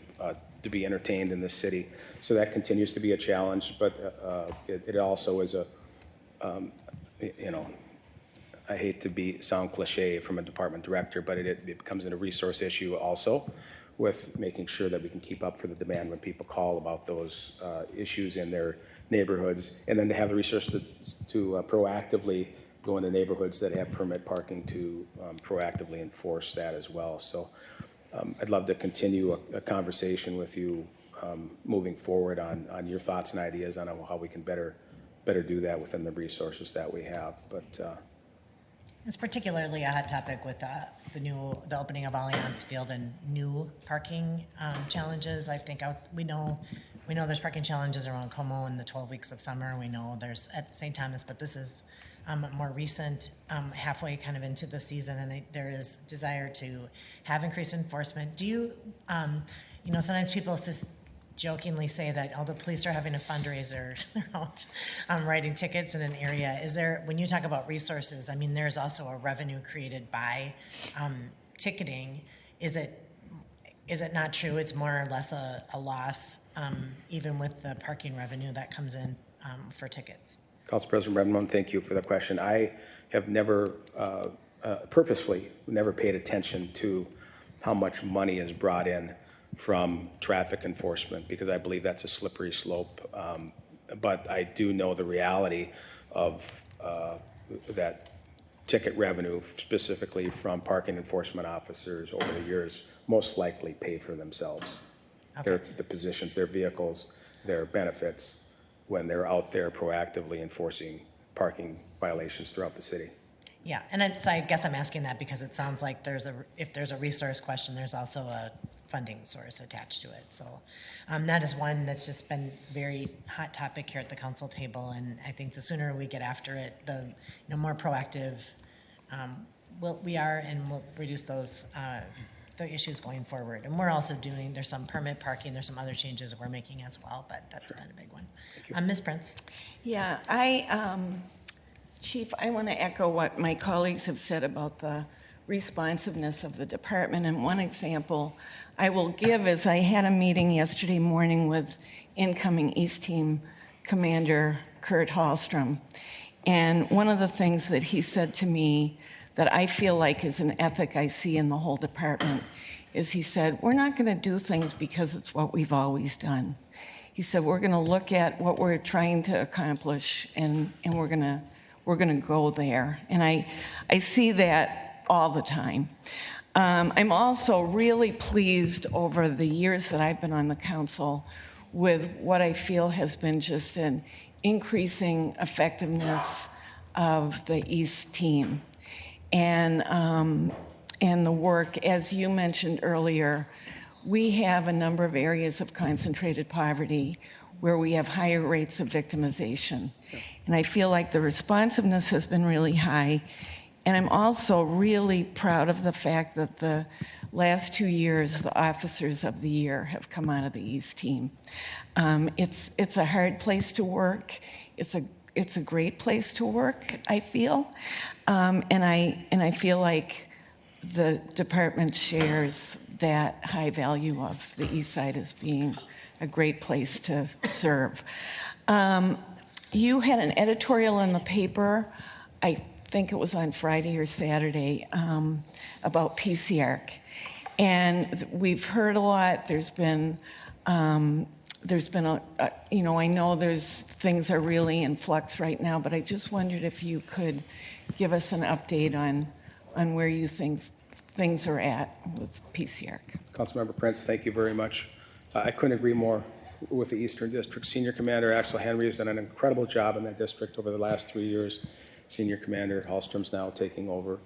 to be entertained in the city. So that continues to be a challenge, but it also is I hate to sound cliche from a department director, but it becomes a resource issue also, with making sure that we can keep up for the demand when people call about those issues in their neighborhoods, and then to have the resources to proactively go into neighborhoods that have permit parking to proactively enforce that as well. So I'd love to continue a conversation with you moving forward on your thoughts and ideas on how we can better do that within the resources that we have. But It's particularly a hot topic with the opening of Allianz Field and new parking challenges. I think we know there's parking challenges around Como in the 12 weeks of summer. We know there's at St. Thomas, but this is more recent, halfway kind of into the season, and there is desire to have increased enforcement. Do you, sometimes people just jokingly say that, the police are having a fundraiser, they're out writing tickets in an area. Is there, when you talk about resources, I mean, there's also a revenue created by ticketing. Is it not true? It's more or less a loss, even with the parking revenue that comes in for tickets. Council President Redmond, thank you for the question. I have never purposefully never paid attention to how much money is brought in from traffic enforcement, because I believe that's a slippery slope. But I do know the reality of that ticket revenue, specifically from parking enforcement officers over the years, most likely pay for themselves. Okay. The positions, their vehicles, their benefits, when they're out there proactively enforcing parking violations throughout the city. Yeah, and so I guess I'm asking that because it sounds like if there's a resource question, there's also a funding source attached to it. So that is one that's just been very hot topic here at the council table, and I think the sooner we get after it, the more proactive we are, and we'll reduce those the issues going forward. And we're also there's some permit parking, there's some other changes we're making as well, but that's been a big one. Ms. Prince. Yeah, Chief, I want to echo what my colleagues have said about the responsiveness of the department. And one example I will give is I had a meeting yesterday morning with incoming East Team Commander Kurt Hallstrom. And one of the things that he said to me that I feel like is an ethic I see in the whole department is he said, we're not going to do things because it's what we've always done. He said, we're going to look at what we're trying to accomplish, and we're going to go there. And I see that all the time. I'm also really pleased over the years that I've been on the council with what I feel has been just an increasing effectiveness of the East team. And the work, as you mentioned earlier, we have a number of areas of concentrated poverty where we have higher rates of victimization. And I feel like the responsiveness has been really high. And I'm also really proud of the fact that the last 2 years, the Officers of the Year have come out of the East team. It's a hard place to work. It's a great place to work, I feel. And I feel like the department shares that high value of the East Side as being a great place to serve. You had an editorial in the paper, I think it was on Friday or Saturday, about PCARC. And we've heard a lot. There's been I know things are really in flux right now, but I just wondered if you could give us an update on where you think things are at with PCARC. Councilmember Prince, thank you very much. I couldn't agree more with the Eastern District. Senior Commander Axel Henry has done an incredible job in that district over the last 3 years. Senior Commander Hallstrom's now taking over.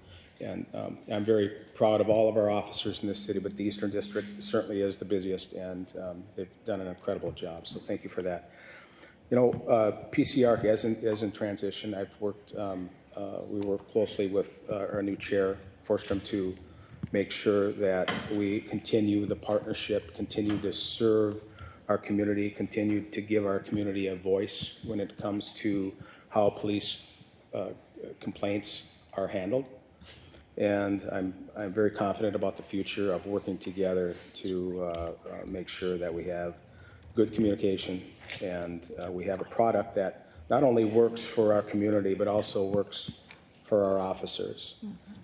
And I'm very proud of all of our officers in this city, but the Eastern District certainly is the busiest, and they've done an incredible job. So thank you for that. You know, PCR is in transition. We work closely with our new chair, Forstrom, to make sure that we continue the partnership, continue to serve our community, continue to give our community a voice when it comes to how police complaints are handled. And I'm very confident about the future of working together to make sure that we have good communication and we have a product that not only works for our community, but also works for our officers.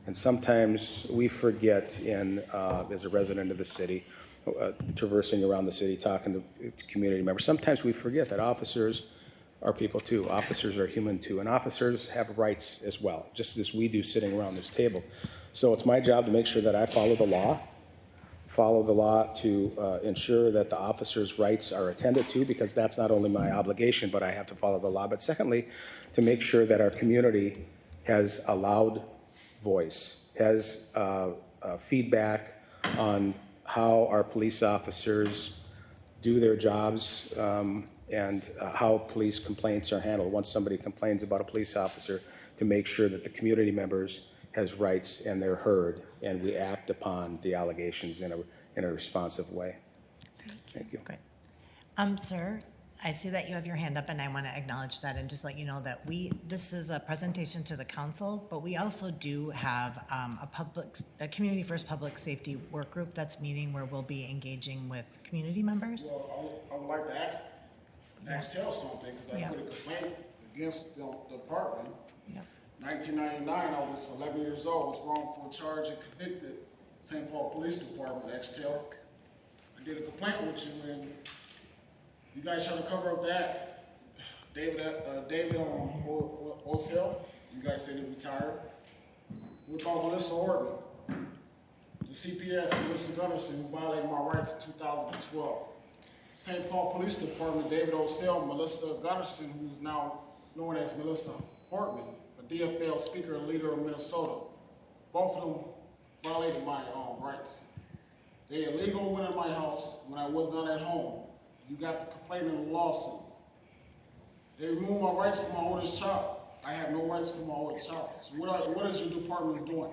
And sometimes we forget as a resident of the city, traversing around the city, talking to community members, sometimes we forget that officers are people too. Officers are human too. And officers have rights as well, just as we do sitting around this table. So it's my job to make sure that I follow the law to ensure that the officers' rights are attended to, because that's not only my obligation, but I have to follow the law. But secondly, to make sure that our community has a loud voice, has feedback on how our police officers do their jobs, and how police complaints are handled. Once somebody complains about a police officer, to make sure that the community members has rights and they're heard, and we act upon the allegations in a responsive way. Thank you. Great. Sir, I see that you have your hand up, and I want to acknowledge that and just let you know that this is a presentation to the council, but we also do have a Community First Public Safety Work Group that's meeting, where we'll be engaging with community members. Well, I would like to ask Tel something, because I put a complaint against the department. Yep. 1999, I was 11 years old, was wrongful charged and convicted. St. Paul Police Department, Tel. I did a complaint with you, and you guys trying to cover up that. David Osel, you guys said he retired. What about Melissa Horton, the CPS, Melissa Gunderson, who violated my rights in 2012. St. Paul Police Department, David Osel, Melissa Gunderson, who's now known as Melissa Horton, a DFL speaker and leader of Minnesota. Both of them violated my rights. They illegally went in my house when I was not at home. You got to complain in the lawsuit. They removed my rights for my oldest child. I have no rights for my oldest child. So what is your department doing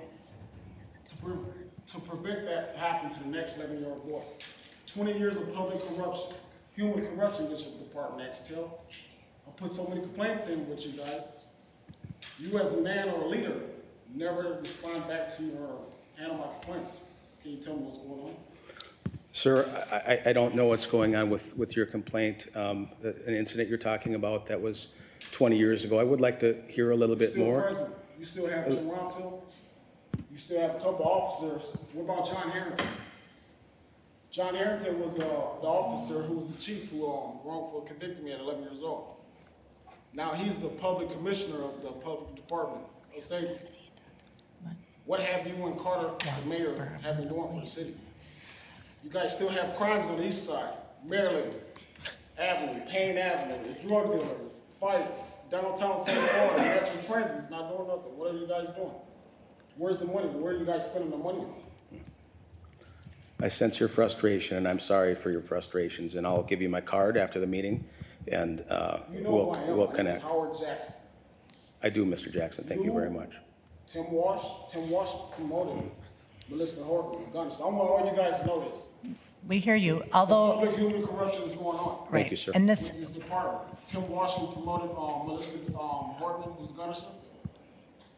to prevent that happening to the next 11-year-old boy? 20 years of public corruption, human corruption with your department, Tel. I put so many complaints in with you guys. You as a man or a leader never respond back to or handle my complaints. Can you tell me what's going on? Sir, I don't know what's going on with your complaint. An incident you're talking about that was 20 years ago. I would like to hear a little bit more. Present. You still have Toronto. You still have a couple officers. What about John Harrington? John Harrington was the officer who was the chief who wrongfully convicted me at 11 years old. Now he's the public commissioner of the public department of safety. What have you and Carter, the mayor, have been doing for the city? You guys still have crimes on the east side. Maryland Avenue, Payne Avenue, there's drug dealers, fights, downtown St. Paul, Metro Transit's not doing nothing. What are you guys doing? Where's the money? Where are you guys spending the money on? I sense your frustration, and I'm sorry for your frustrations, and I'll give you my card after the meeting, and You know who I am. we'll My name is connect. Howard Jackson. I do, Mr. Jackson. Thank you very much. Tim Walsh promoted Melissa Horton, Gunderson. I want all you guys to know this. We hear you, although, Public human corruption is going on. right. you, sir. And This this, is department. Tim Washington promoted Melissa Horton, who's Gunderson.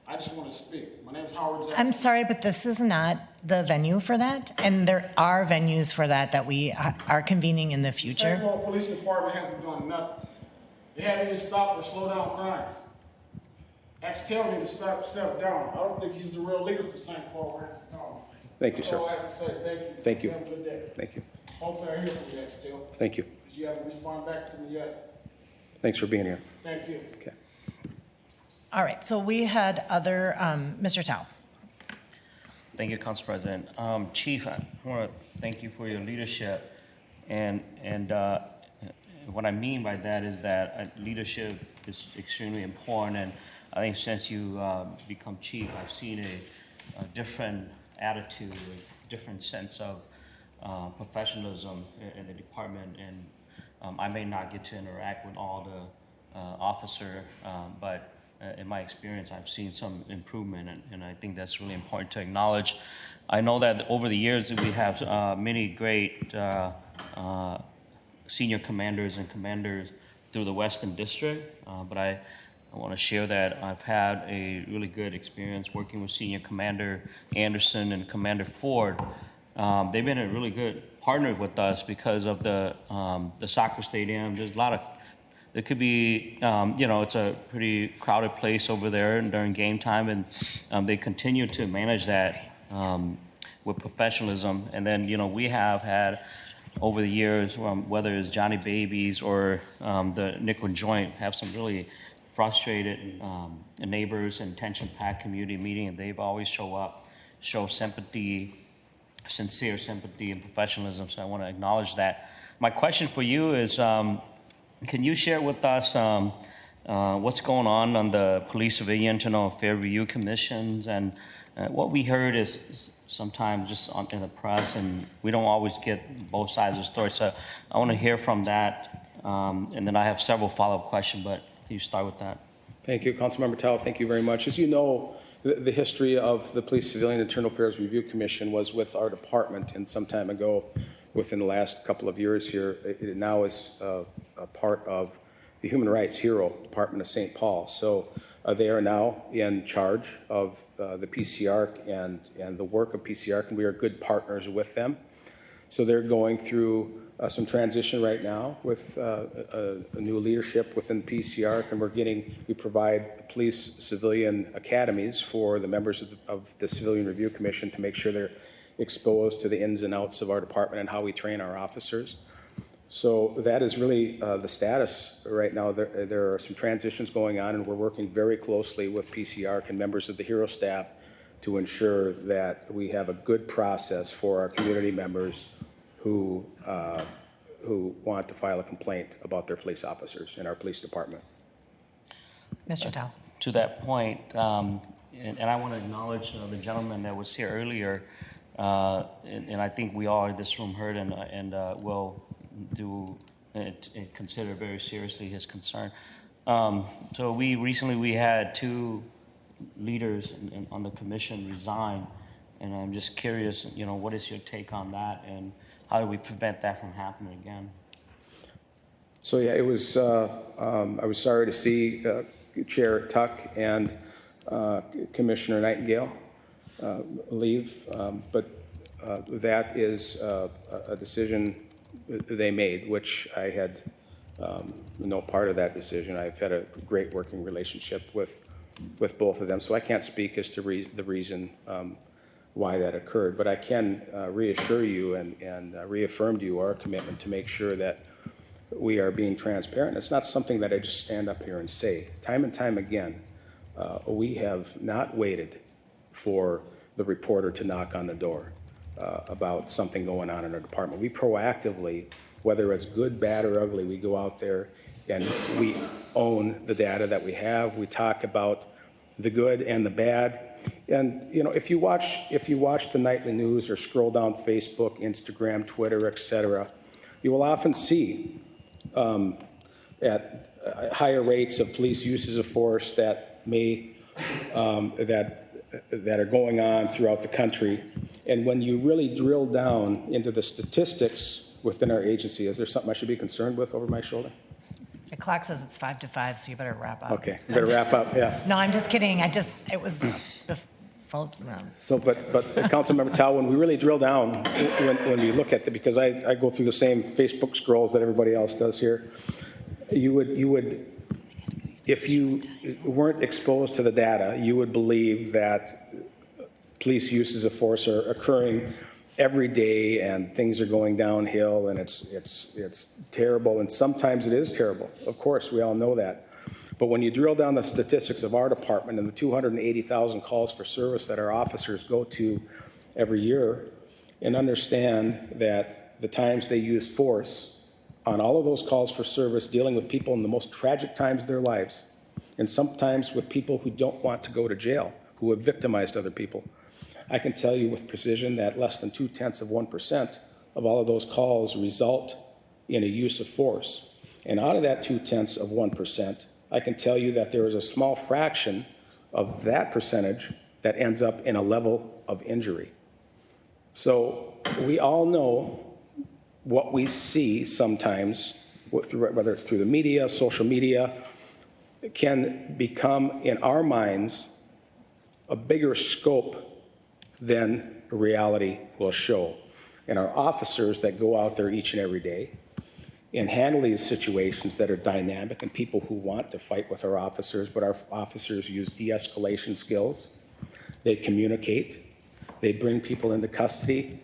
I just want to speak. My name is Howard Jackson. I'm sorry, but this is not the venue for that, and there are venues for that we are convening in the St. future. Paul Police Department hasn't done nothing. They haven't even stopped or slowed down crimes. Tel need to step down. I don't think he's the real leader for St. Paul. Thank you, That's sir. all I have to say. Thank you. Thank you. Have a good day. Thank you. Hopefully I hear from you, Tel. Thank you. Because you haven't responded back to me yet. Thanks for being here. Thank you. Okay. All right, so we had other, Mr. Tao. Thank you, Council President. Chief, I want to thank you for your leadership. And what I mean by that is that leadership is extremely important. And I think since you become chief, I've seen a different attitude, a different sense of professionalism in the department. And I may not get to interact with all the officer, but in my experience, I've seen some improvement, and I think that's really important to acknowledge. I know that over the years we have many great senior commanders and commanders through the Western District, but I want to share that I've had a really good experience working with Senior Commander Anderson and Commander Ford. They've been a really good partner with us because of the soccer stadium. There's a lot of, it could be, it's a pretty crowded place over there during game time, and they continue to manage that with professionalism. And then, we have had over the years, whether it's Johnny Babies or the Nickel Joint, have some really frustrated neighbors and tension-packed community meeting, and they've always show sympathy, sincere sympathy and professionalism, so I want to acknowledge that. My question for you is, can you share with us what's going on the Police Civilian Internal Affairs Review Commissions? And what we heard is sometimes just in the press, and we don't always get both sides of the story, so I want to hear from that, and then I have several follow-up questions, but can you start with that? Thank you, Councilmember Tao. Thank you very much. As you know, the history of the Police Civilian Internal Affairs Review Commission was with our department, and some time ago, within the last couple of years here, it now is a part of the Human Rights Hero Department of St. Paul. So they are now in charge of the PCARC and the work of PCARC, and we are good partners with them. So they're going through some transition right now with a new leadership within PCARC, and we provide police civilian academies for the members of the Civilian Review Commission to make sure they're exposed to the ins and outs of our department and how we train our officers. So that is really the status right now. There are some transitions going on, and we're working very closely with PCARC and members of the HERO staff to ensure that we have a good process for our community members who want to file a complaint about their police officers in our police department. Mr. Tao. To that point, and I want to acknowledge the gentleman that was here earlier, and I think we all in this room heard and will consider very seriously his concern. So we had two leaders on the commission resign, and I'm just curious, what is your take on that, and how do we prevent that from happening again? So yeah, it was. I was sorry to see Chair Tuck and Commissioner Nightingale leave, but that is a decision they made, which I had no part of that decision. I've had a great working relationship with both of them, so I can't speak as to the reason why that occurred, but I can reassure you and reaffirm to you our commitment to make sure that we are being transparent. It's not something that I just stand up here and say. Time and time again, we have not waited for the reporter to knock on the door about something going on in our department. We proactively, whether it's good, bad, or ugly, we go out there and we own the data that we have. We talk about the good and the bad. And if you watch the nightly news or scroll down Facebook, Instagram, Twitter, etc., you will often see at higher rates of police uses of force that are going on throughout the country. And when you really drill down into the statistics within our agency, is there something I should be concerned with over my shoulder? The clock says it's 5 to 5, so you better wrap up. Okay, you better wrap up, yeah. No, I'm just kidding. It was full. So, but Councilmember Tao, when we really drill down, when we look at because I go through the same Facebook scrolls that everybody else does here, you would, if you weren't exposed to the data, you would believe that police uses of force are occurring every day and things are going downhill and it's terrible, and sometimes it is terrible. Of course, we all know that. But when you drill down the statistics of our department and the 280,000 calls for service that our officers go to every year, and understand that the times they use force on all of those calls for service, dealing with people in the most tragic times of their lives, and sometimes with people who don't want to go to jail, who have victimized other people, I can tell you with precision that less than 0.2% of all of those calls result in a use of force. And out of that 0.2%, I can tell you that there is a small fraction of that percentage that ends up in a level of injury. So we all know what we see sometimes, whether it's through the media, social media, can become, in our minds, a bigger scope than reality will show. And our officers that go out there each and every day and handle these situations that are dynamic, and people who want to fight with our officers, but our officers use de-escalation skills. They communicate. They bring people into custody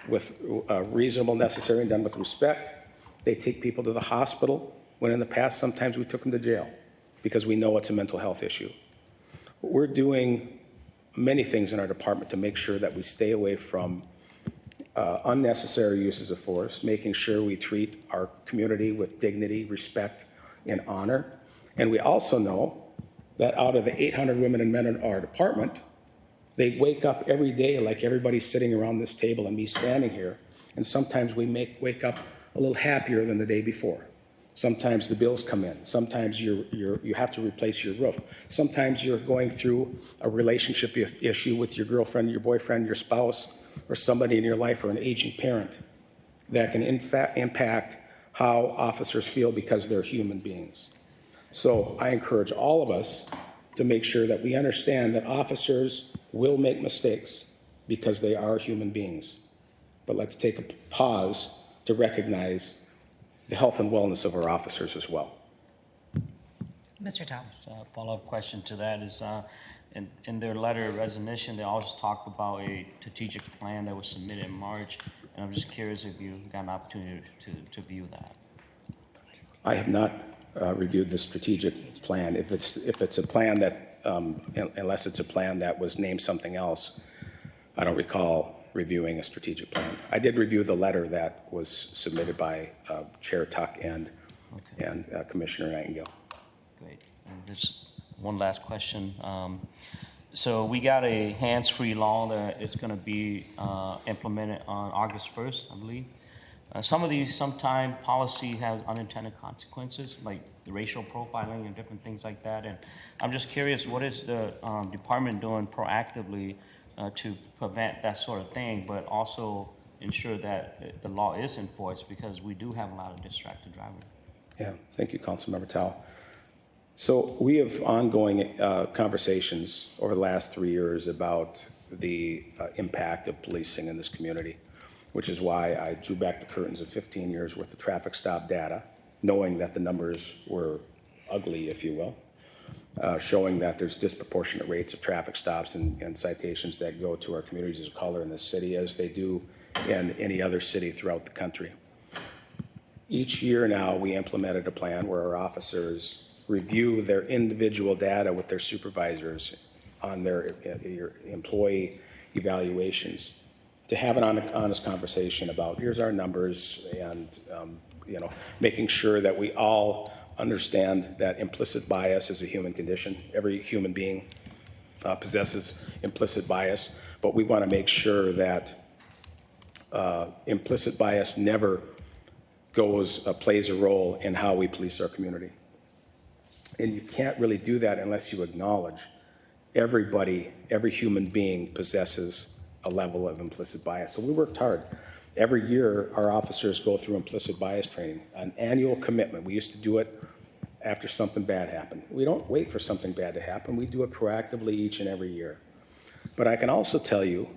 with reasonable, necessary, and done with respect. They take people to the hospital, when in the past sometimes we took them to jail because we know it's a mental health issue. We're doing many things in our department to make sure that we stay away from unnecessary uses of force, making sure we treat our community with dignity, respect, and honor. And we also know that out of the 800 women and men in our department, they wake up every day like everybody sitting around this table and me standing here, and sometimes we wake up a little happier than the day before. Sometimes the bills come in. Sometimes you have to replace your roof. Sometimes you're going through a relationship issue with your girlfriend, your boyfriend, your spouse, or somebody in your life, or an aging parent that can in fact impact how officers feel because they're human beings. So I encourage all of us to make sure that we understand that officers will make mistakes because they are human beings. But let's take a pause to recognize the health and wellness of our officers as well. Mr. Tao. A follow-up question to that is, in their letter of resignation, they also talk about a strategic plan that was submitted in March, and I'm just curious if you got an opportunity to view that. I have not reviewed the strategic plan. If it's a plan that, unless it's a plan that was named something else, I don't recall reviewing a strategic plan. I did review the letter that was submitted by Chair Tuck and Commissioner Nightingale. Great. And just one last question. So we got a hands-free law that it's going to be implemented on August 1st, I believe. Sometime policy has unintended consequences, like the racial profiling and different things like that. And I'm just curious, what is the department doing proactively to prevent that sort of thing, but also ensure that the law is enforced, because we do have a lot of distracted drivers. Yeah, thank you, Councilmember Tao. So we have ongoing conversations over the last 3 years about the impact of policing in this community, which is why I drew back the curtains of 15 years worth of traffic stop data, knowing that the numbers were ugly, if you will, showing that there's disproportionate rates of traffic stops and citations that go to our communities of color in this city, as they do in any other city throughout the country. Each year now, we implemented a plan where our officers review their individual data with their supervisors on their employee evaluations, to have an honest conversation about, here's our numbers, and making sure that we all understand that implicit bias is a human condition. Every human being possesses implicit bias, but we want to make sure that implicit bias never plays a role in how we police our community. And you can't really do that unless you acknowledge everybody, every human being possesses a level of implicit bias. So we worked hard. Every year, our officers go through implicit bias training, an annual commitment. We used to do it after something bad happened. We don't wait for something bad to happen. We do it proactively each and every year. But I can also tell you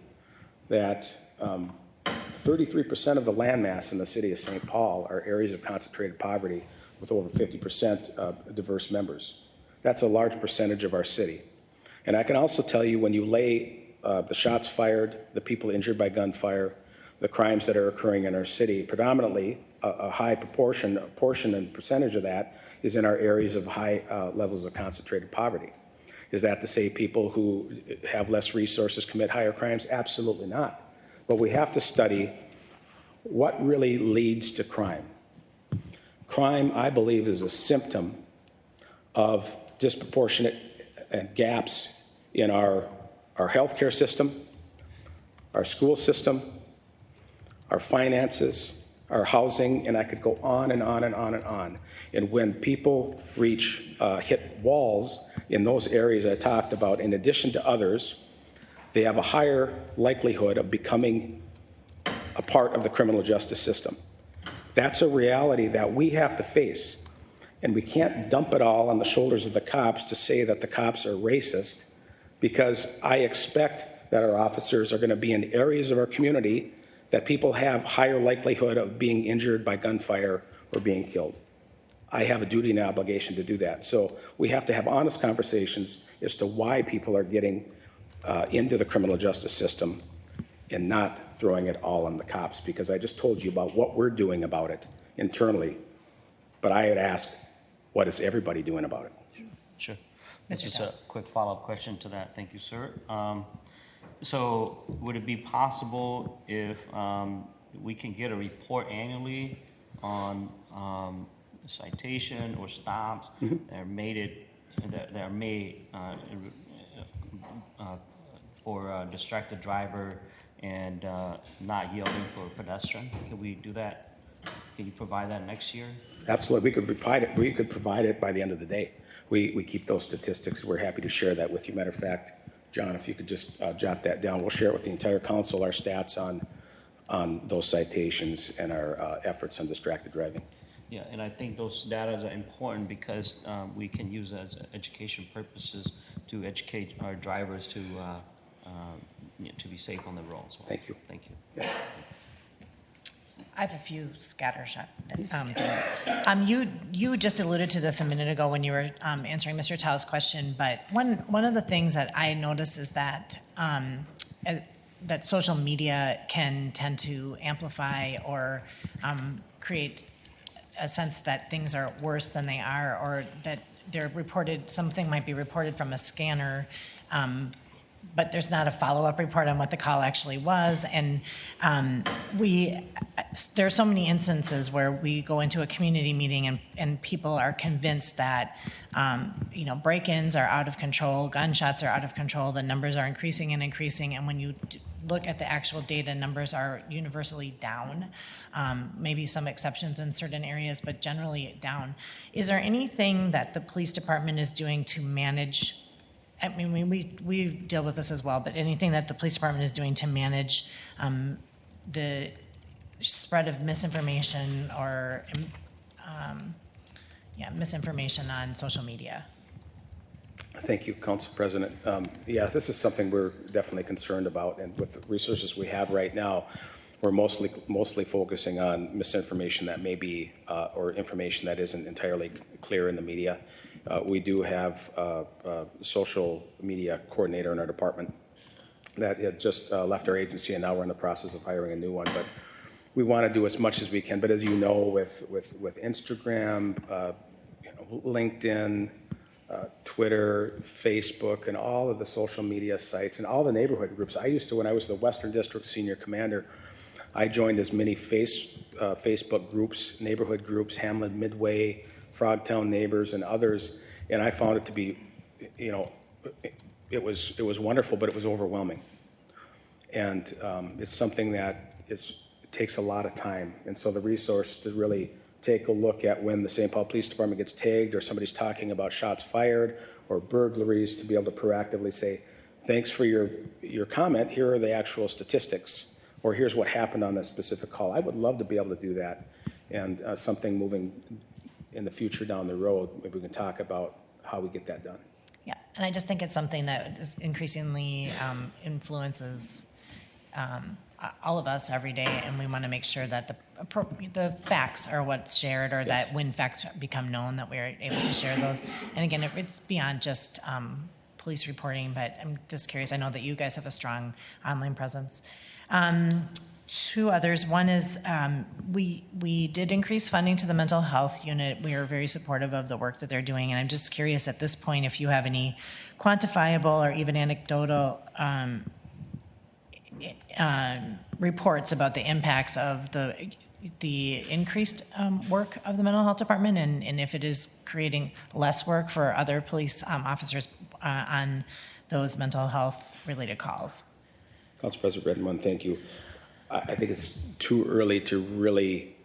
that 33% of the landmass in the city of St. Paul are areas of concentrated poverty with over 50% diverse members. That's a large percentage of our city. And I can also tell you, when you lay the shots fired, the people injured by gunfire, the crimes that are occurring in our city, predominantly a high portion and percentage of that is in our areas of high levels of concentrated poverty. Is that to say people who have less resources commit higher crimes? Absolutely not. But we have to study what really leads to crime. Crime, I believe, is a symptom of disproportionate gaps in our healthcare system, our school system, our finances, our housing, and I could go on and on and on and on. And when people hit walls in those areas I talked about, in addition to others, they have a higher likelihood of becoming a part of the criminal justice system. That's a reality that we have to face. And we can't dump it all on the shoulders of the cops to say that the cops are racist, because I expect that our officers are going to be in areas of our community that people have higher likelihood of being injured by gunfire or being killed. I have a duty and obligation to do that. So we have to have honest conversations as to why people are getting into the criminal justice system and not throwing it all on the cops, because I just told you about what we're doing about it internally. But I would ask, what is everybody doing about it? Sure. Mr. Just a Towns. quick follow-up question to that. Thank you, sir. So would it be possible if we can get a report annually on citation or stops that are made for a distracted driver and not yielding for a pedestrian? Can we do that? Can you provide that next year? Absolutely. We could provide it by the end of the day. We keep those statistics. We're happy to share that with you. Matter of fact, John, if you could just jot that down, we'll share it with the entire council, our stats on those citations and our efforts on distracted driving. Yeah, and I think those data are important because we can use as education purposes to educate our drivers to be safe on the road. So, Thank you. Thank you. Yeah. I have a few scattershot things. You just alluded to this a minute ago when you were answering Mr. Tao's question, but one of the things that I noticed is that that social media can tend to amplify or create a sense that things are worse than they are, or that something might be reported from a scanner, but there's not a follow-up report on what the call actually was. And there are so many instances where we go into a community meeting and people are convinced that break-ins are out of control, gunshots are out of control, the numbers are increasing and increasing, and when you look at the actual data, numbers are universally down. Maybe some exceptions in certain areas, but generally down. Is there anything that the police department is doing to manage? I mean, we deal with this as well, but anything that the police department is doing to manage the spread of misinformation or misinformation on social media? Thank you, Council President. Yeah, this is something we're definitely concerned about, and with the resources we have right now, we're mostly focusing on misinformation that may be, or information that isn't entirely clear in the media. We do have a social media coordinator in our department that had just left our agency, and now we're in the process of hiring a new one. But we want to do as much as we can. But as you know, with Instagram, LinkedIn, Twitter, Facebook, and all of the social media sites and all the neighborhood groups. When I was the Western District Senior Commander, I joined as many Facebook groups, neighborhood groups, Hamlin Midway, Frogtown Neighbors, and others, and I found it to be, it was wonderful, but it was overwhelming. And it's something that it takes a lot of time, and so the resource to really take a look at when the St. Paul Police Department gets tagged or somebody's talking about shots fired or burglaries, to be able to proactively say, thanks for your comment, here are the actual statistics, or here's what happened on that specific call. I would love to be able to do that, and something moving in the future down the road, maybe we can talk about how we get that done. Yeah, and I just think it's something that is increasingly influences all of us every day, and we want to make sure that the facts are what's shared, or that when facts become known, that we're able to share those. And again, it's beyond just police reporting, but I'm just curious. I know that you guys have a strong online presence. Two others. One is we did increase funding to the mental health unit. We are very supportive of the work that they're doing, and I'm just curious at this point if you have any quantifiable or even anecdotal reports about the impacts of the increased work of the mental health department, and if it is creating less work for other police officers on those mental health related calls. Council President Redmond, thank you. I think it's too early to really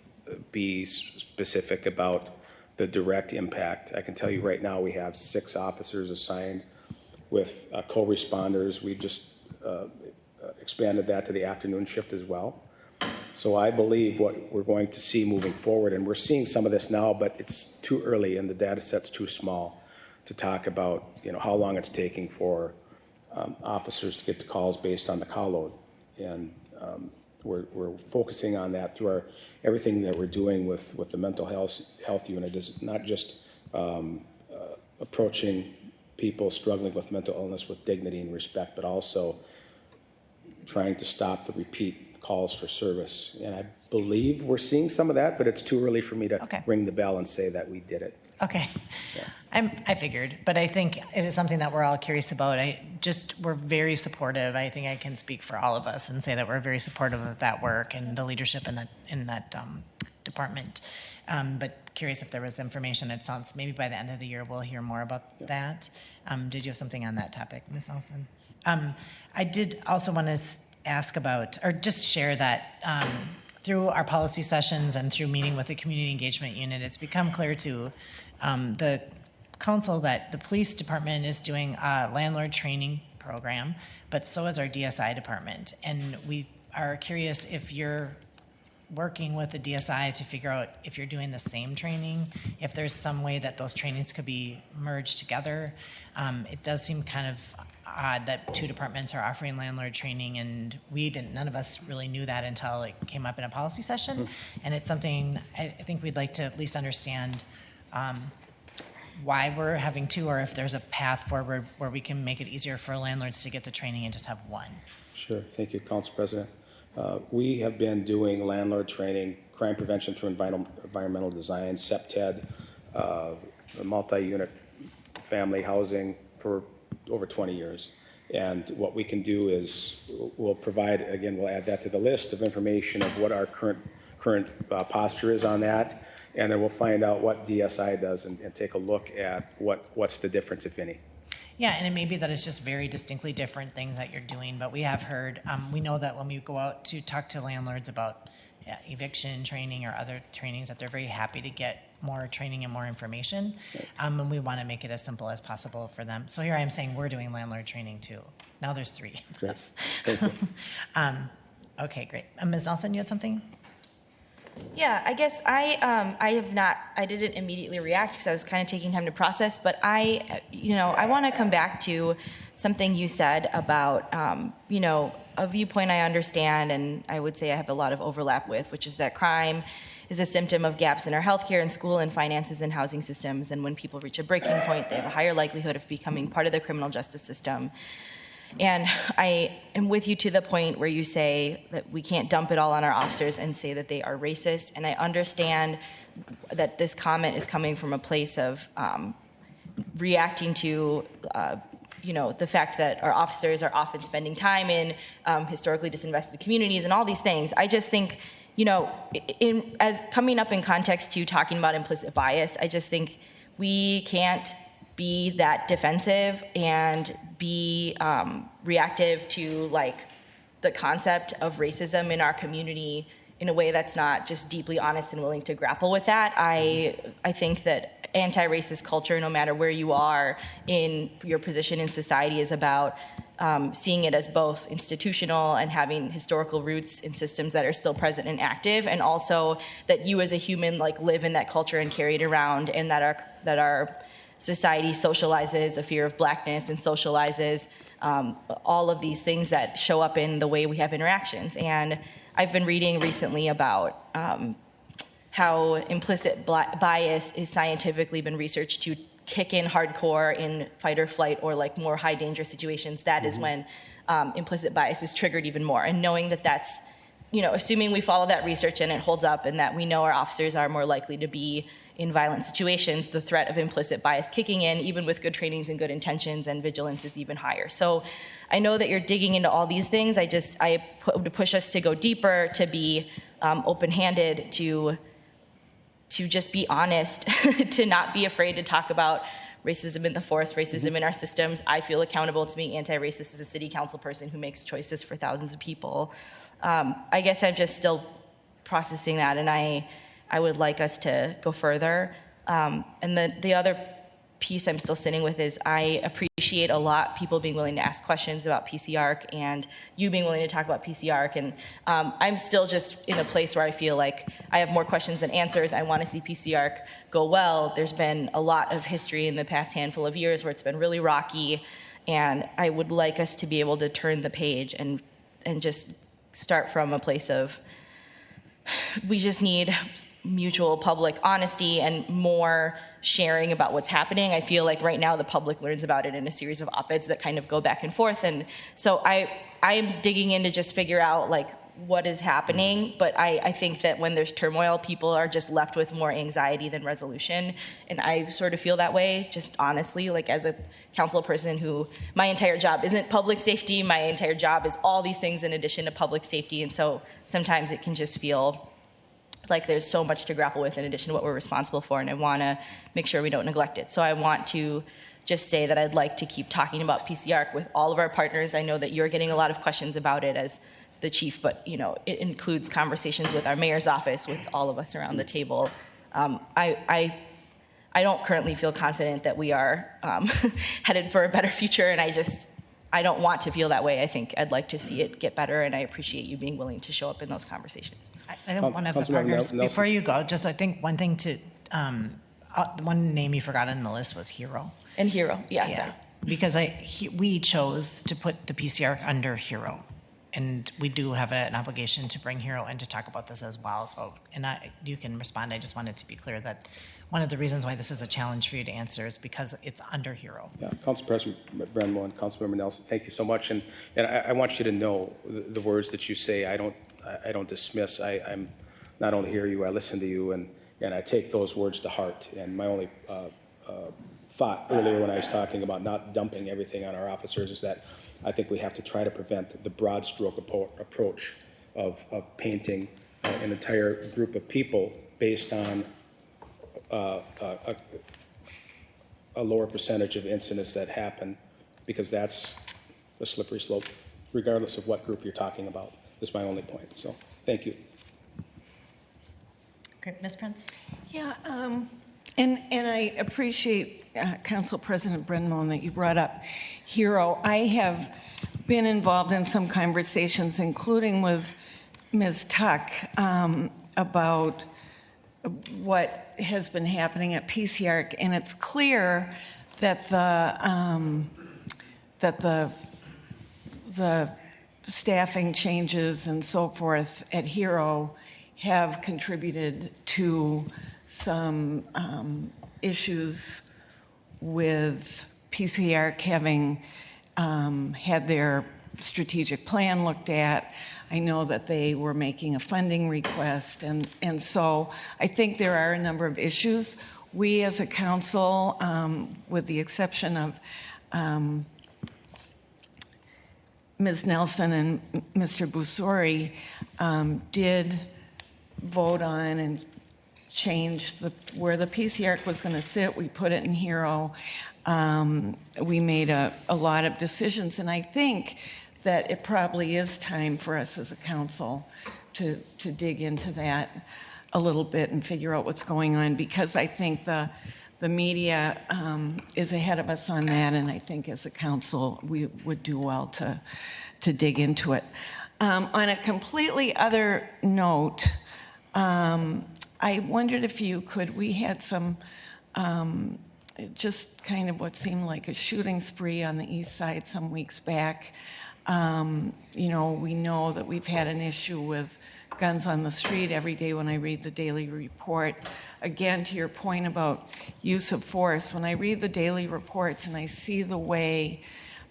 be specific about the direct impact. I can tell you right now we have 6 officers assigned with co-responders. We just expanded that to the afternoon shift as well. So I believe what we're going to see moving forward, and we're seeing some of this now, but it's too early and the data set's too small to talk about, how long it's taking for officers to get the calls based on the call load. And we're focusing on that through everything that we're doing with the mental health unit is not just approaching people struggling with mental illness with dignity and respect, but also trying to stop the repeat calls for service. And I believe we're seeing some of that, but it's too early for me to ring the bell and say that we did it. Okay. Yeah. I figured, but I think it is something that we're all curious about. We're very supportive. I think I can speak for all of us and say that we're very supportive of that work and the leadership in that department. But curious if there was information. It sounds maybe by the end of the year we'll hear more about that. Did you have something on that topic, Ms. Olson? I did also want to ask about, or just share that through our policy sessions and through meeting with the community engagement unit, it's become clear to the council that the police department is doing a landlord training program, but so is our DSI department. And we are curious if you're working with the DSI to figure out if you're doing the same training, if there's some way that those trainings could be merged together. It does seem kind of odd that 2 departments are offering landlord training, and none of us really knew that until it came up in a policy session. And it's something I think we'd like to at least understand why we're having 2, or if there's a path forward where we can make it easier for landlords to get the training and just have 1. Sure. Thank you, Council President. We have been doing landlord training, crime prevention through environmental design, CEPTED, multi-unit family housing for over 20 years. And what we can do is we'll add that to the list of information of what our current posture is on that. And then we'll find out what DSI does and take a look at what's the difference, if any. Yeah, and it may be that it's just very distinctly different things that you're doing, but we have heard, we know that when we go out to talk to landlords about eviction training or other trainings, that they're very happy to get more training and more information, and we want to make it as simple as possible for them. So here I am saying we're doing landlord training too. Now there's 3 of us. Thank you. Okay, great. Ms. Nelson, you had something? Yeah, I guess I didn't immediately react because I was kind of taking time to process, but I want to come back to something you said about, a viewpoint I understand, and I would say I have a lot of overlap with, which is that crime is a symptom of gaps in our healthcare and school and finances and housing systems, and when people reach a breaking point, they have a higher likelihood of becoming part of the criminal justice system. And I am with you to the point where you say that we can't dump it all on our officers and say that they are racist. And I understand that this comment is coming from a place of reacting to, the fact that our officers are often spending time in historically disinvested communities and all these things. I just think, as coming up in context to talking about implicit bias, I just think we can't be that defensive and be reactive to the concept of racism in our community in a way that's not just deeply honest and willing to grapple with that. I think that anti-racist culture, no matter where you are in your position in society, is about seeing it as both institutional and having historical roots in systems that are still present and active, and also that you as a human live in that culture and carry it around, and that our society socializes a fear of blackness and socializes all of these things that show up in the way we have interactions. And I've been reading recently about how implicit bias is scientifically been researched to kick in hardcore in fight or flight or more high danger situations. That is when implicit bias is triggered even more. And knowing that that's, assuming we follow that research and it holds up and that we know our officers are more likely to be in violent situations, the threat of implicit bias kicking in, even with good trainings and good intentions and vigilance, is even higher. So I know that you're digging into all these things. I would push us to go deeper, to be open-handed, to just be honest, to not be afraid to talk about racism in the force, racism in our systems. I feel accountable to being anti-racist as a city council person who makes choices for thousands of people. I guess I'm just still processing that, and I would like us to go further. And the other piece I'm still sitting with is I appreciate a lot people being willing to ask questions about PCARC and you being willing to talk about PCARC. And I'm still just in a place where I feel like I have more questions than answers. I want to see PCARC go well. There's been a lot of history in the past handful of years where it's been really rocky. And I would like us to be able to turn the page and just start from a place of we just need mutual public honesty and more sharing about what's happening. I feel like right now the public learns about it in a series of op-eds that kind of go back and forth. And so I'm digging in to just figure out like what is happening. But I think that when there's turmoil, people are just left with more anxiety than resolution. And I sort of feel that way, just honestly, like as a council person who my entire job isn't public safety. My entire job is all these things in addition to public safety. And so sometimes it can just feel like there's so much to grapple with in addition to what we're responsible for, and I want to make sure we don't neglect it. So I want to just say that I'd like to keep talking about PCARC with all of our partners. I know that you're getting a lot of questions about it as the chief, but you know it includes conversations with our mayor's office, with all of us around the table. I don't currently feel confident that we are headed for a better future, and I don't want to feel that way. I think I'd like to see it get better, and I appreciate you being willing to show up in those conversations. I don't want to have the Councilmember partners, Nelson. before you go, just I think one thing to, one name you forgot on the list was Hero. And Hero, yes. Yeah, because we chose to put the PCR under Hero. And we do have an obligation to bring Hero in to talk about this as well. So, you can respond. I just wanted to be clear that one of the reasons why this is a challenge for you to answer is because it's under Hero. Yeah, Council President Brenmo and Councilmember Nelson, thank you so much. And I want you to know the words that you say. I don't dismiss. I'm not only hear you, I listen to you, and I take those words to heart. And my only thought earlier when I was talking about not dumping everything on our officers is that I think we have to try to prevent the broad stroke approach of painting an entire group of people based on a lower percentage of incidents that happen, because that's a slippery slope, regardless of what group you're talking about. That's my only point. So, thank you. Okay, Ms. Prince? Yeah, and I appreciate Council President Brenmo that you brought up Hero. I have been involved in some conversations, including with Ms. Tuck, about what has been happening at PCARC, and it's clear that the staffing changes and so forth at Hero have contributed to some issues with PCARC having had their strategic plan looked at. I know that they were making a funding request, and so I think there are a number of issues. We as a council, with the exception of Ms. Nelson and Mr. Busori, did vote on and change where the PCARC was going to sit. We put it in Hero. We made a lot of decisions, and I think that it probably is time for us as a council to dig into that a little bit and figure out what's going on, because I think the media is ahead of us on that, and I think as a council we would do well to dig into it. On a completely other note, I wondered if we had some just kind of what seemed like a shooting spree on the east side some weeks back. We know that we've had an issue with guns on the street every day when I read the daily report. Again, to your point about use of force, when I read the daily reports and I see the way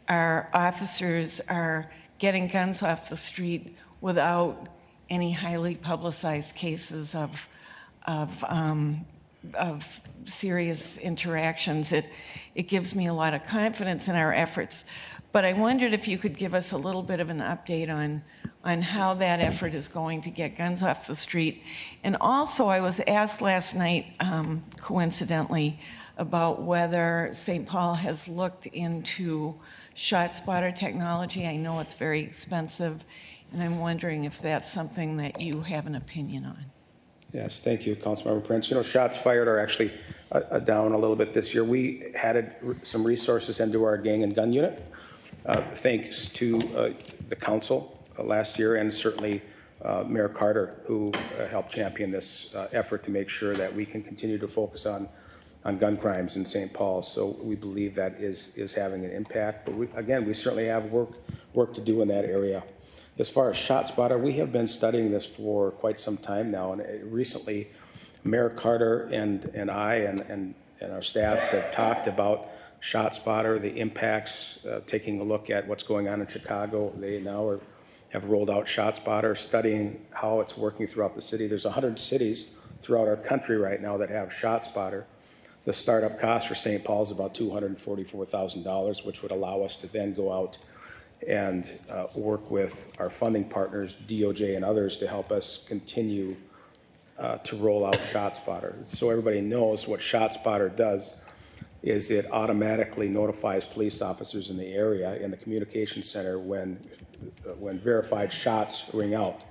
our officers are getting guns off the street without any highly publicized cases of serious interactions, it gives me a lot of confidence in our efforts. But I wondered if you could give us a little bit of an update on how that effort is going to get guns off the street. And also, I was asked last night, coincidentally, about whether St. Paul has looked into shot spotter technology. I know it's very expensive, and I'm wondering if that's something that you have an opinion on. Yes, thank you, Councilmember Prince. You know, shots fired are actually down a little bit this year. We added some resources into our gang and gun unit, thanks to the council last year, and certainly Mayor Carter, who helped champion this effort to make sure that we can continue to focus on gun crimes in St. Paul. So we believe that is having an impact. But we certainly have work to do in that area. As far as ShotSpotter, we have been studying this for quite some time now, and recently Mayor Carter and I and our staffs have talked about ShotSpotter, the impacts, taking a look at what's going on in Chicago. They now have rolled out ShotSpotter, studying how it's working throughout the city. There's 100 cities throughout our country right now that have ShotSpotter. The startup cost for St. Paul is about $244,000, which would allow us to then go out and work with our funding partners, DOJ and others, to help us continue to roll out ShotSpotter. So everybody knows what ShotSpotter does is it automatically notifies police officers in the area in the communication center when verified shots ring out.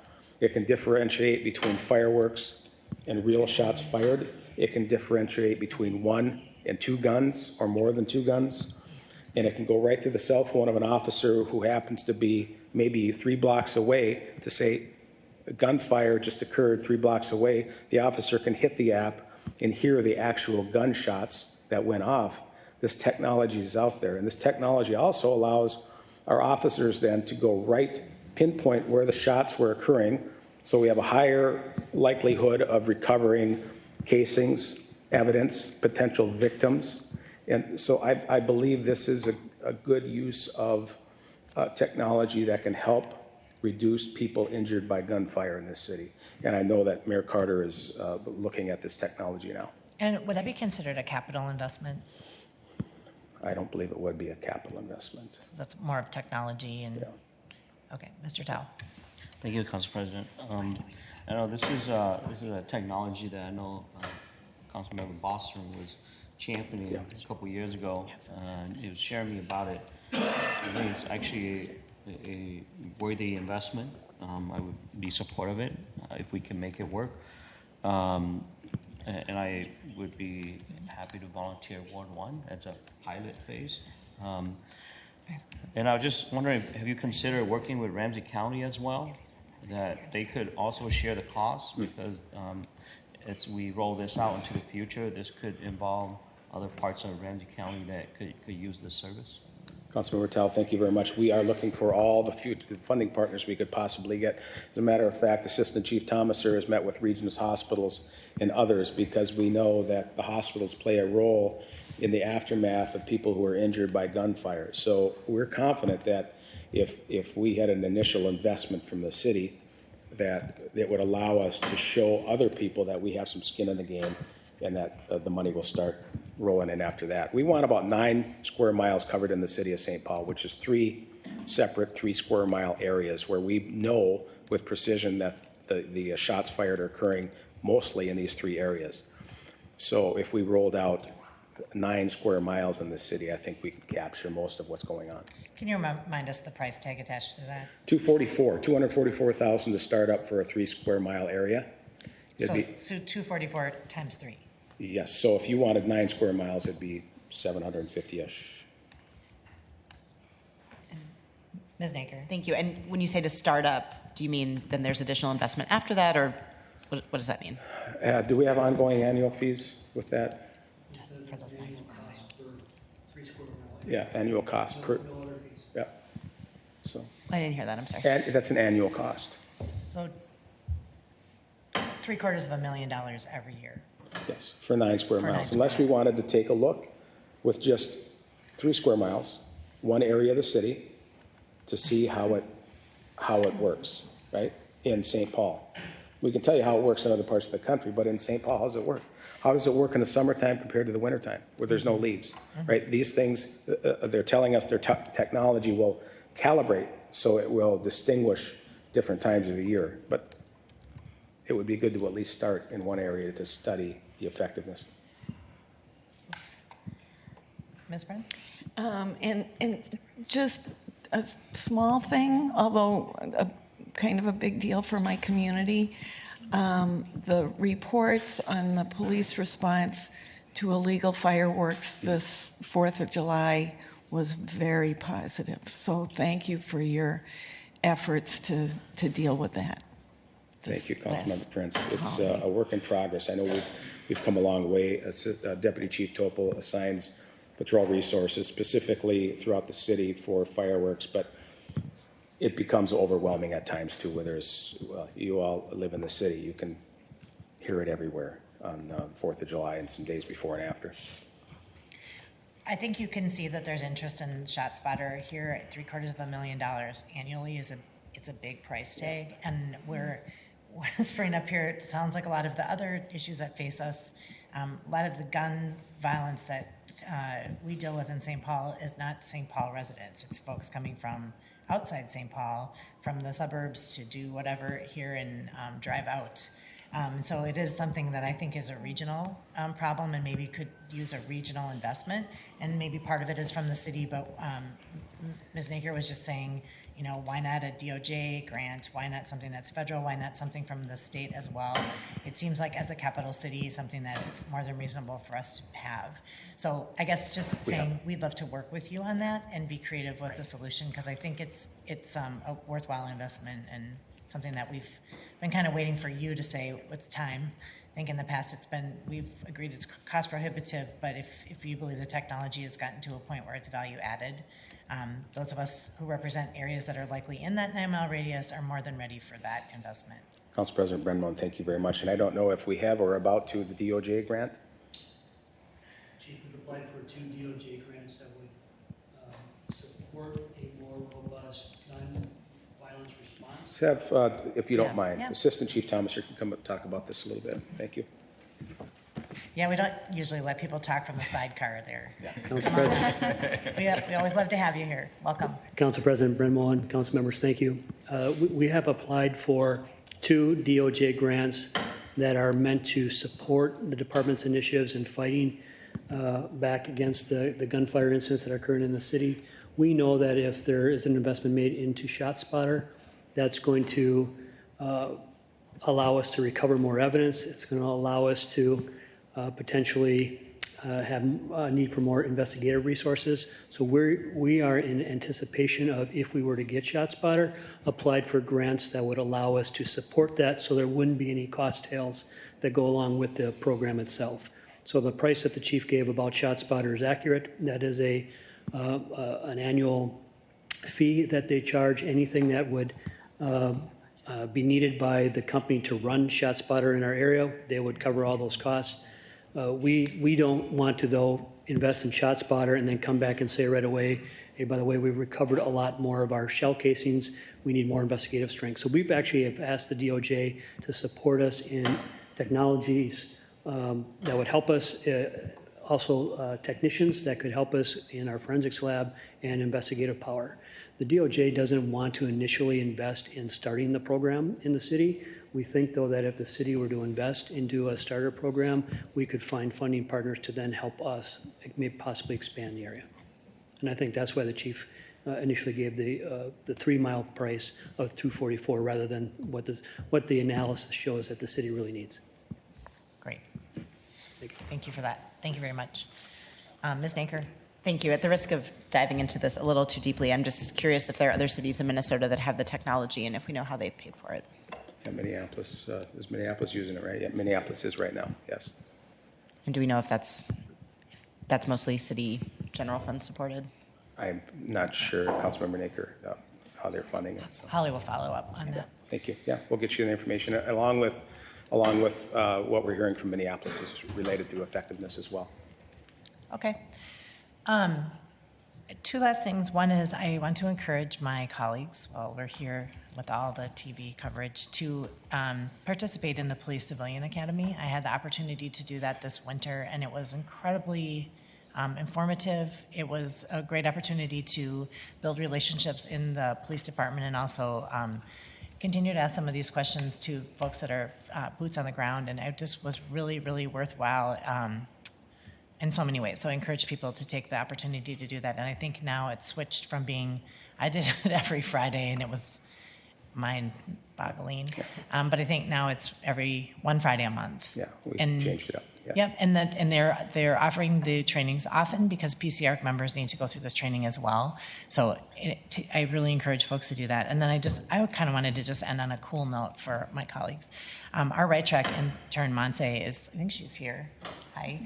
It can differentiate between fireworks and real shots fired. It can differentiate between 1 and 2 guns or more than 2 guns. And it can go right to the cell phone of an officer who happens to be maybe 3 blocks away to say, a gunfire just occurred 3 blocks away. The officer can hit the app and hear the actual gunshots that went off. This technology is out there. And this technology also allows our officers then to go right, pinpoint where the shots were occurring. So we have a higher likelihood of recovering casings, evidence, potential victims. And so I believe this is a good use of technology that can help reduce people injured by gunfire in this city. And I know that Mayor Carter is looking at this technology now. And would that be considered a capital investment? I don't believe it would be a capital investment. So that's more of technology and, Yeah. okay, Mr. Tao. Thank you, Council President. I know this is a technology that I know Councilmember Bostrom was championing a couple years ago. He was sharing me about it. I think it's actually a worthy investment. I would be supportive of it if we can make it work. And I would be happy to volunteer Ward 1 as a pilot phase. And I was just wondering, have you considered working with Ramsey County as well? That they could also share the costs, because as we roll this out into the future, this could involve other parts of Ramsey County that could use this service. Councilmember Tao, thank you very much. We are looking for all the funding partners we could possibly get. As a matter of fact, Assistant Chief Thomaser has met with Regions Hospitals and others because we know that the hospitals play a role in the aftermath of people who are injured by gunfire. So we're confident that if we had an initial investment from the city, that it would allow us to show other people that we have some skin in the game, and that the money will start rolling in after that. We want about 9 square miles covered in the city of St. Paul, which is 3 separate 3 square mile areas where we know with precision that the shots fired are occurring mostly in these 3 areas. So if we rolled out 9 square miles in the city, I think we could capture most of what's going on. Can you remind us the price tag attached to that? $244,000 to start up for a 3 square mile area. So 244 times 3. Yes, so if you wanted 9 square miles, it'd be 750-ish. Ms. Naker? Thank you. And when you say to start up, do you mean then there's additional investment after that, or what does that mean? Do we have ongoing annual fees with that? For those 9 square miles. Yeah, annual cost per, yeah. So, I didn't hear that, I'm sorry. and that's an annual cost, So $750,000 every year. yes, for 9 square For 9 miles. square Unless we wanted to take a look with just 3 square miles, one area of the city, to see how it works, right, in St. Paul. We can tell you how it works in other parts of the country, but in St. Paul, how does it work? How does it work in the summertime compared to the wintertime, where there's no leaves, right? These things, they're telling us their technology will calibrate, so it will distinguish different times of the year. But it would be good to at least start in one area to study the effectiveness. Ms. Prince? And just a small thing, although kind of a big deal for my community. The reports on the police response to illegal fireworks this 4th of July was very positive. So thank you for your efforts to deal with that. Thank you, This last Councilmember Prince. It's holiday. a work in progress. I know we've come a long way. Deputy Chief Topol assigns patrol resources specifically throughout the city for fireworks, but it becomes overwhelming at times too, where you all live in the city. You can hear it everywhere on the 4th of July and some days before and after. I think you can see that there's interest in ShotSpotter here at $750,000 annually it's a big price tag, and we're whispering up here. It sounds like a lot of the other issues that face us, a lot of the gun violence that we deal with in St. Paul is not St. Paul residents. It's folks coming from outside St. Paul, from the suburbs to do whatever here and drive out. So it is something that I think is a regional problem and maybe could use a regional investment. And maybe part of it is from the city, but Ms. Naker was just saying, you know, why not a DOJ grant? Why not something that's federal? Why not something from the state as well? It seems like as a capital city, something that is more than reasonable for us to have. So I guess just saying we'd love to work with you on that and be creative with the solution, because I think it's a worthwhile investment and something that we've been kind of waiting for you to say it's time. I think in the past we've agreed it's cost prohibitive, but if you believe the technology has gotten to a point where it's value added, those of us who represent areas that are likely in that 9-mile radius are more than ready for that investment. Council President Brenman, thank you very much. And I don't know if we have or are about to the DOJ grant. Chief, we've applied for 2 DOJ grants that would support a more robust gun violence response. Let's have, if you don't Yeah. mind, Yeah. Assistant Chief Thomas, you can come up and talk about this a little bit. Thank you. Yeah, we don't usually let people talk from the sidecar there. Council President, We always love to have you here. Welcome. Council President Brenmon, council members, thank you. We have applied for 2 DOJ grants that are meant to support the department's initiatives in fighting back against the gunfire incidents that are occurring in the city. We know that if there is an investment made into ShotSpotter, that's going to allow us to recover more evidence. It's going to allow us to potentially have a need for more investigative resources. So we are in anticipation of, if we were to get ShotSpotter, applied for grants that would allow us to support that, so there wouldn't be any cost tails that go along with the program itself. So the price that the chief gave about ShotSpotter is accurate. That is an annual fee that they charge. Anything that would be needed by the company to run ShotSpotter in our area, they would cover all those costs. We don't want to, though, invest in ShotSpotter and then come back and say right away, hey, by the way, we've recovered a lot more of our shell casings. We need more investigative strength. So we've actually asked the DOJ to support us in technologies that would help us, also technicians that could help us in our forensics lab and investigative power. The DOJ doesn't want to initially invest in starting the program in the city. We think, though, that if the city were to invest into a starter program, we could find funding partners to then help us maybe possibly expand the area. And I think that's why the chief initially gave the 3-mile price of $244 rather than what the analysis shows that the city really needs. Great. Thank you for that. Thank you very much. Ms. Naker? Thank you. At the risk of diving into this a little too deeply, I'm just curious if there are other cities in Minnesota that have the technology and if we know how they've paid for it. Yeah, Minneapolis, is Minneapolis using it, right? Yeah, Minneapolis is right now, yes. And do we know if that's mostly city general fund supported? I'm not sure, Councilmember Naker, how they're funding it. So. Holly will follow up on that. Thank you. Yeah, we'll get you the information along with what we're hearing from Minneapolis is related to effectiveness as well. Okay. 2 last things. One is I want to encourage my colleagues while we're here with all the TV coverage to participate in the Police Civilian Academy. I had the opportunity to do that this winter, and it was incredibly informative. It was a great opportunity to build relationships in the police department and also continue to ask some of these questions to folks that are boots on the ground. And it just was really, really worthwhile. in so many ways. So I encourage people to take the opportunity to do that. And I think now it's switched from being, I did it every Friday and it was mind-boggling. But I think now it's one Friday a month. Yeah, we And- changed it up. Yeah. Yep, and they're offering the trainings often because PCR members need to go through this training as well. So I really encourage folks to do that. And then I kind of wanted to just end on a cool note for my colleagues. Our Right Track intern Monse is, I think she's here. Hi.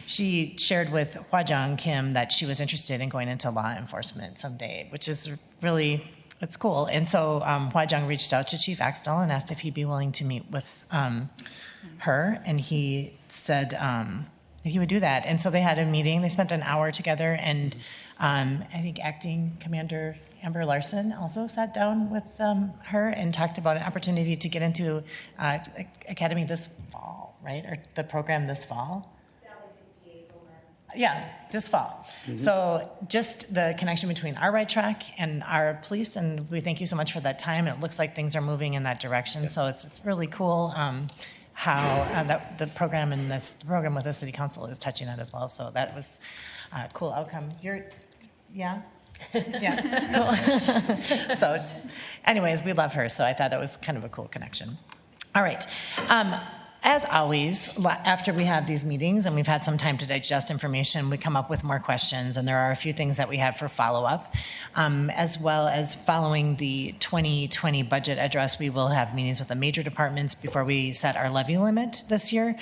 She shared with Huajong Kim that she was interested in going into law enforcement someday, which is really, it's cool. And so Huajong reached out to Chief Axtell and asked if he'd be willing to meet with her, and he said he would do that. And so they had a meeting. They spent an hour together, and I think Acting Commander Amber Larson also sat down with her and talked about an opportunity to get into Academy this fall, right? Or the program this fall? Yeah, this fall. So just the connection between our Right Track and our police, and we thank you so much for that time. It looks like things are moving in that direction, so it's really cool how the program with the City Council is touching that as well. So that was a cool outcome. Yeah? Yeah, cool. So anyways, we love her, so I thought it was kind of a cool connection. All right. As always, after we have these meetings and we've had some time to digest information, we come up with more questions, and there are a few things that we have for follow-up. As well as following the 2020 budget address, we will have meetings with the major departments before we set our levy limit this year.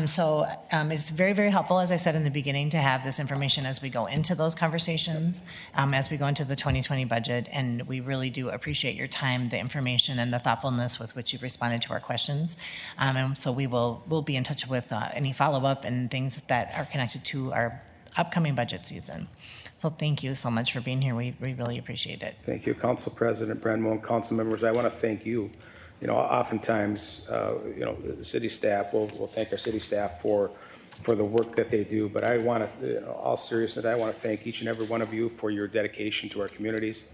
So it's very, very helpful, as I said in the beginning, to have this information as we go into those conversations, as we go into the 2020 budget, and we really do appreciate your time, the information, and the thoughtfulness with which you've responded to our questions. And so we'll be in touch with any follow-up and things that are connected to our upcoming budget season. So thank you so much for being here. We really appreciate it. Thank you, Council President Brenmo, and council members. I want to thank you. You know, oftentimes, the city staff, we'll thank our city staff for the work that they do, but I want to, all seriousness, I want to thank each and every one of you for your dedication to our communities.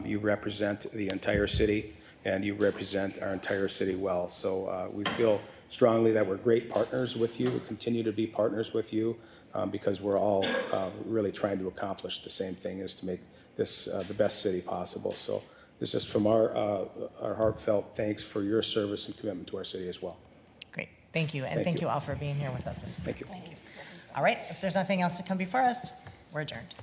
You represent the entire city, and you represent our entire city well. So we feel strongly that we're great partners with you. We continue to be partners with you because we're all really trying to accomplish the same thing, is to make this the best city possible. So this is from our heartfelt thanks for your service and commitment to our city as well. Great. Thank you. And thank you all for being here with us. Thank you. All right. If there's nothing else to come before us, we're adjourned.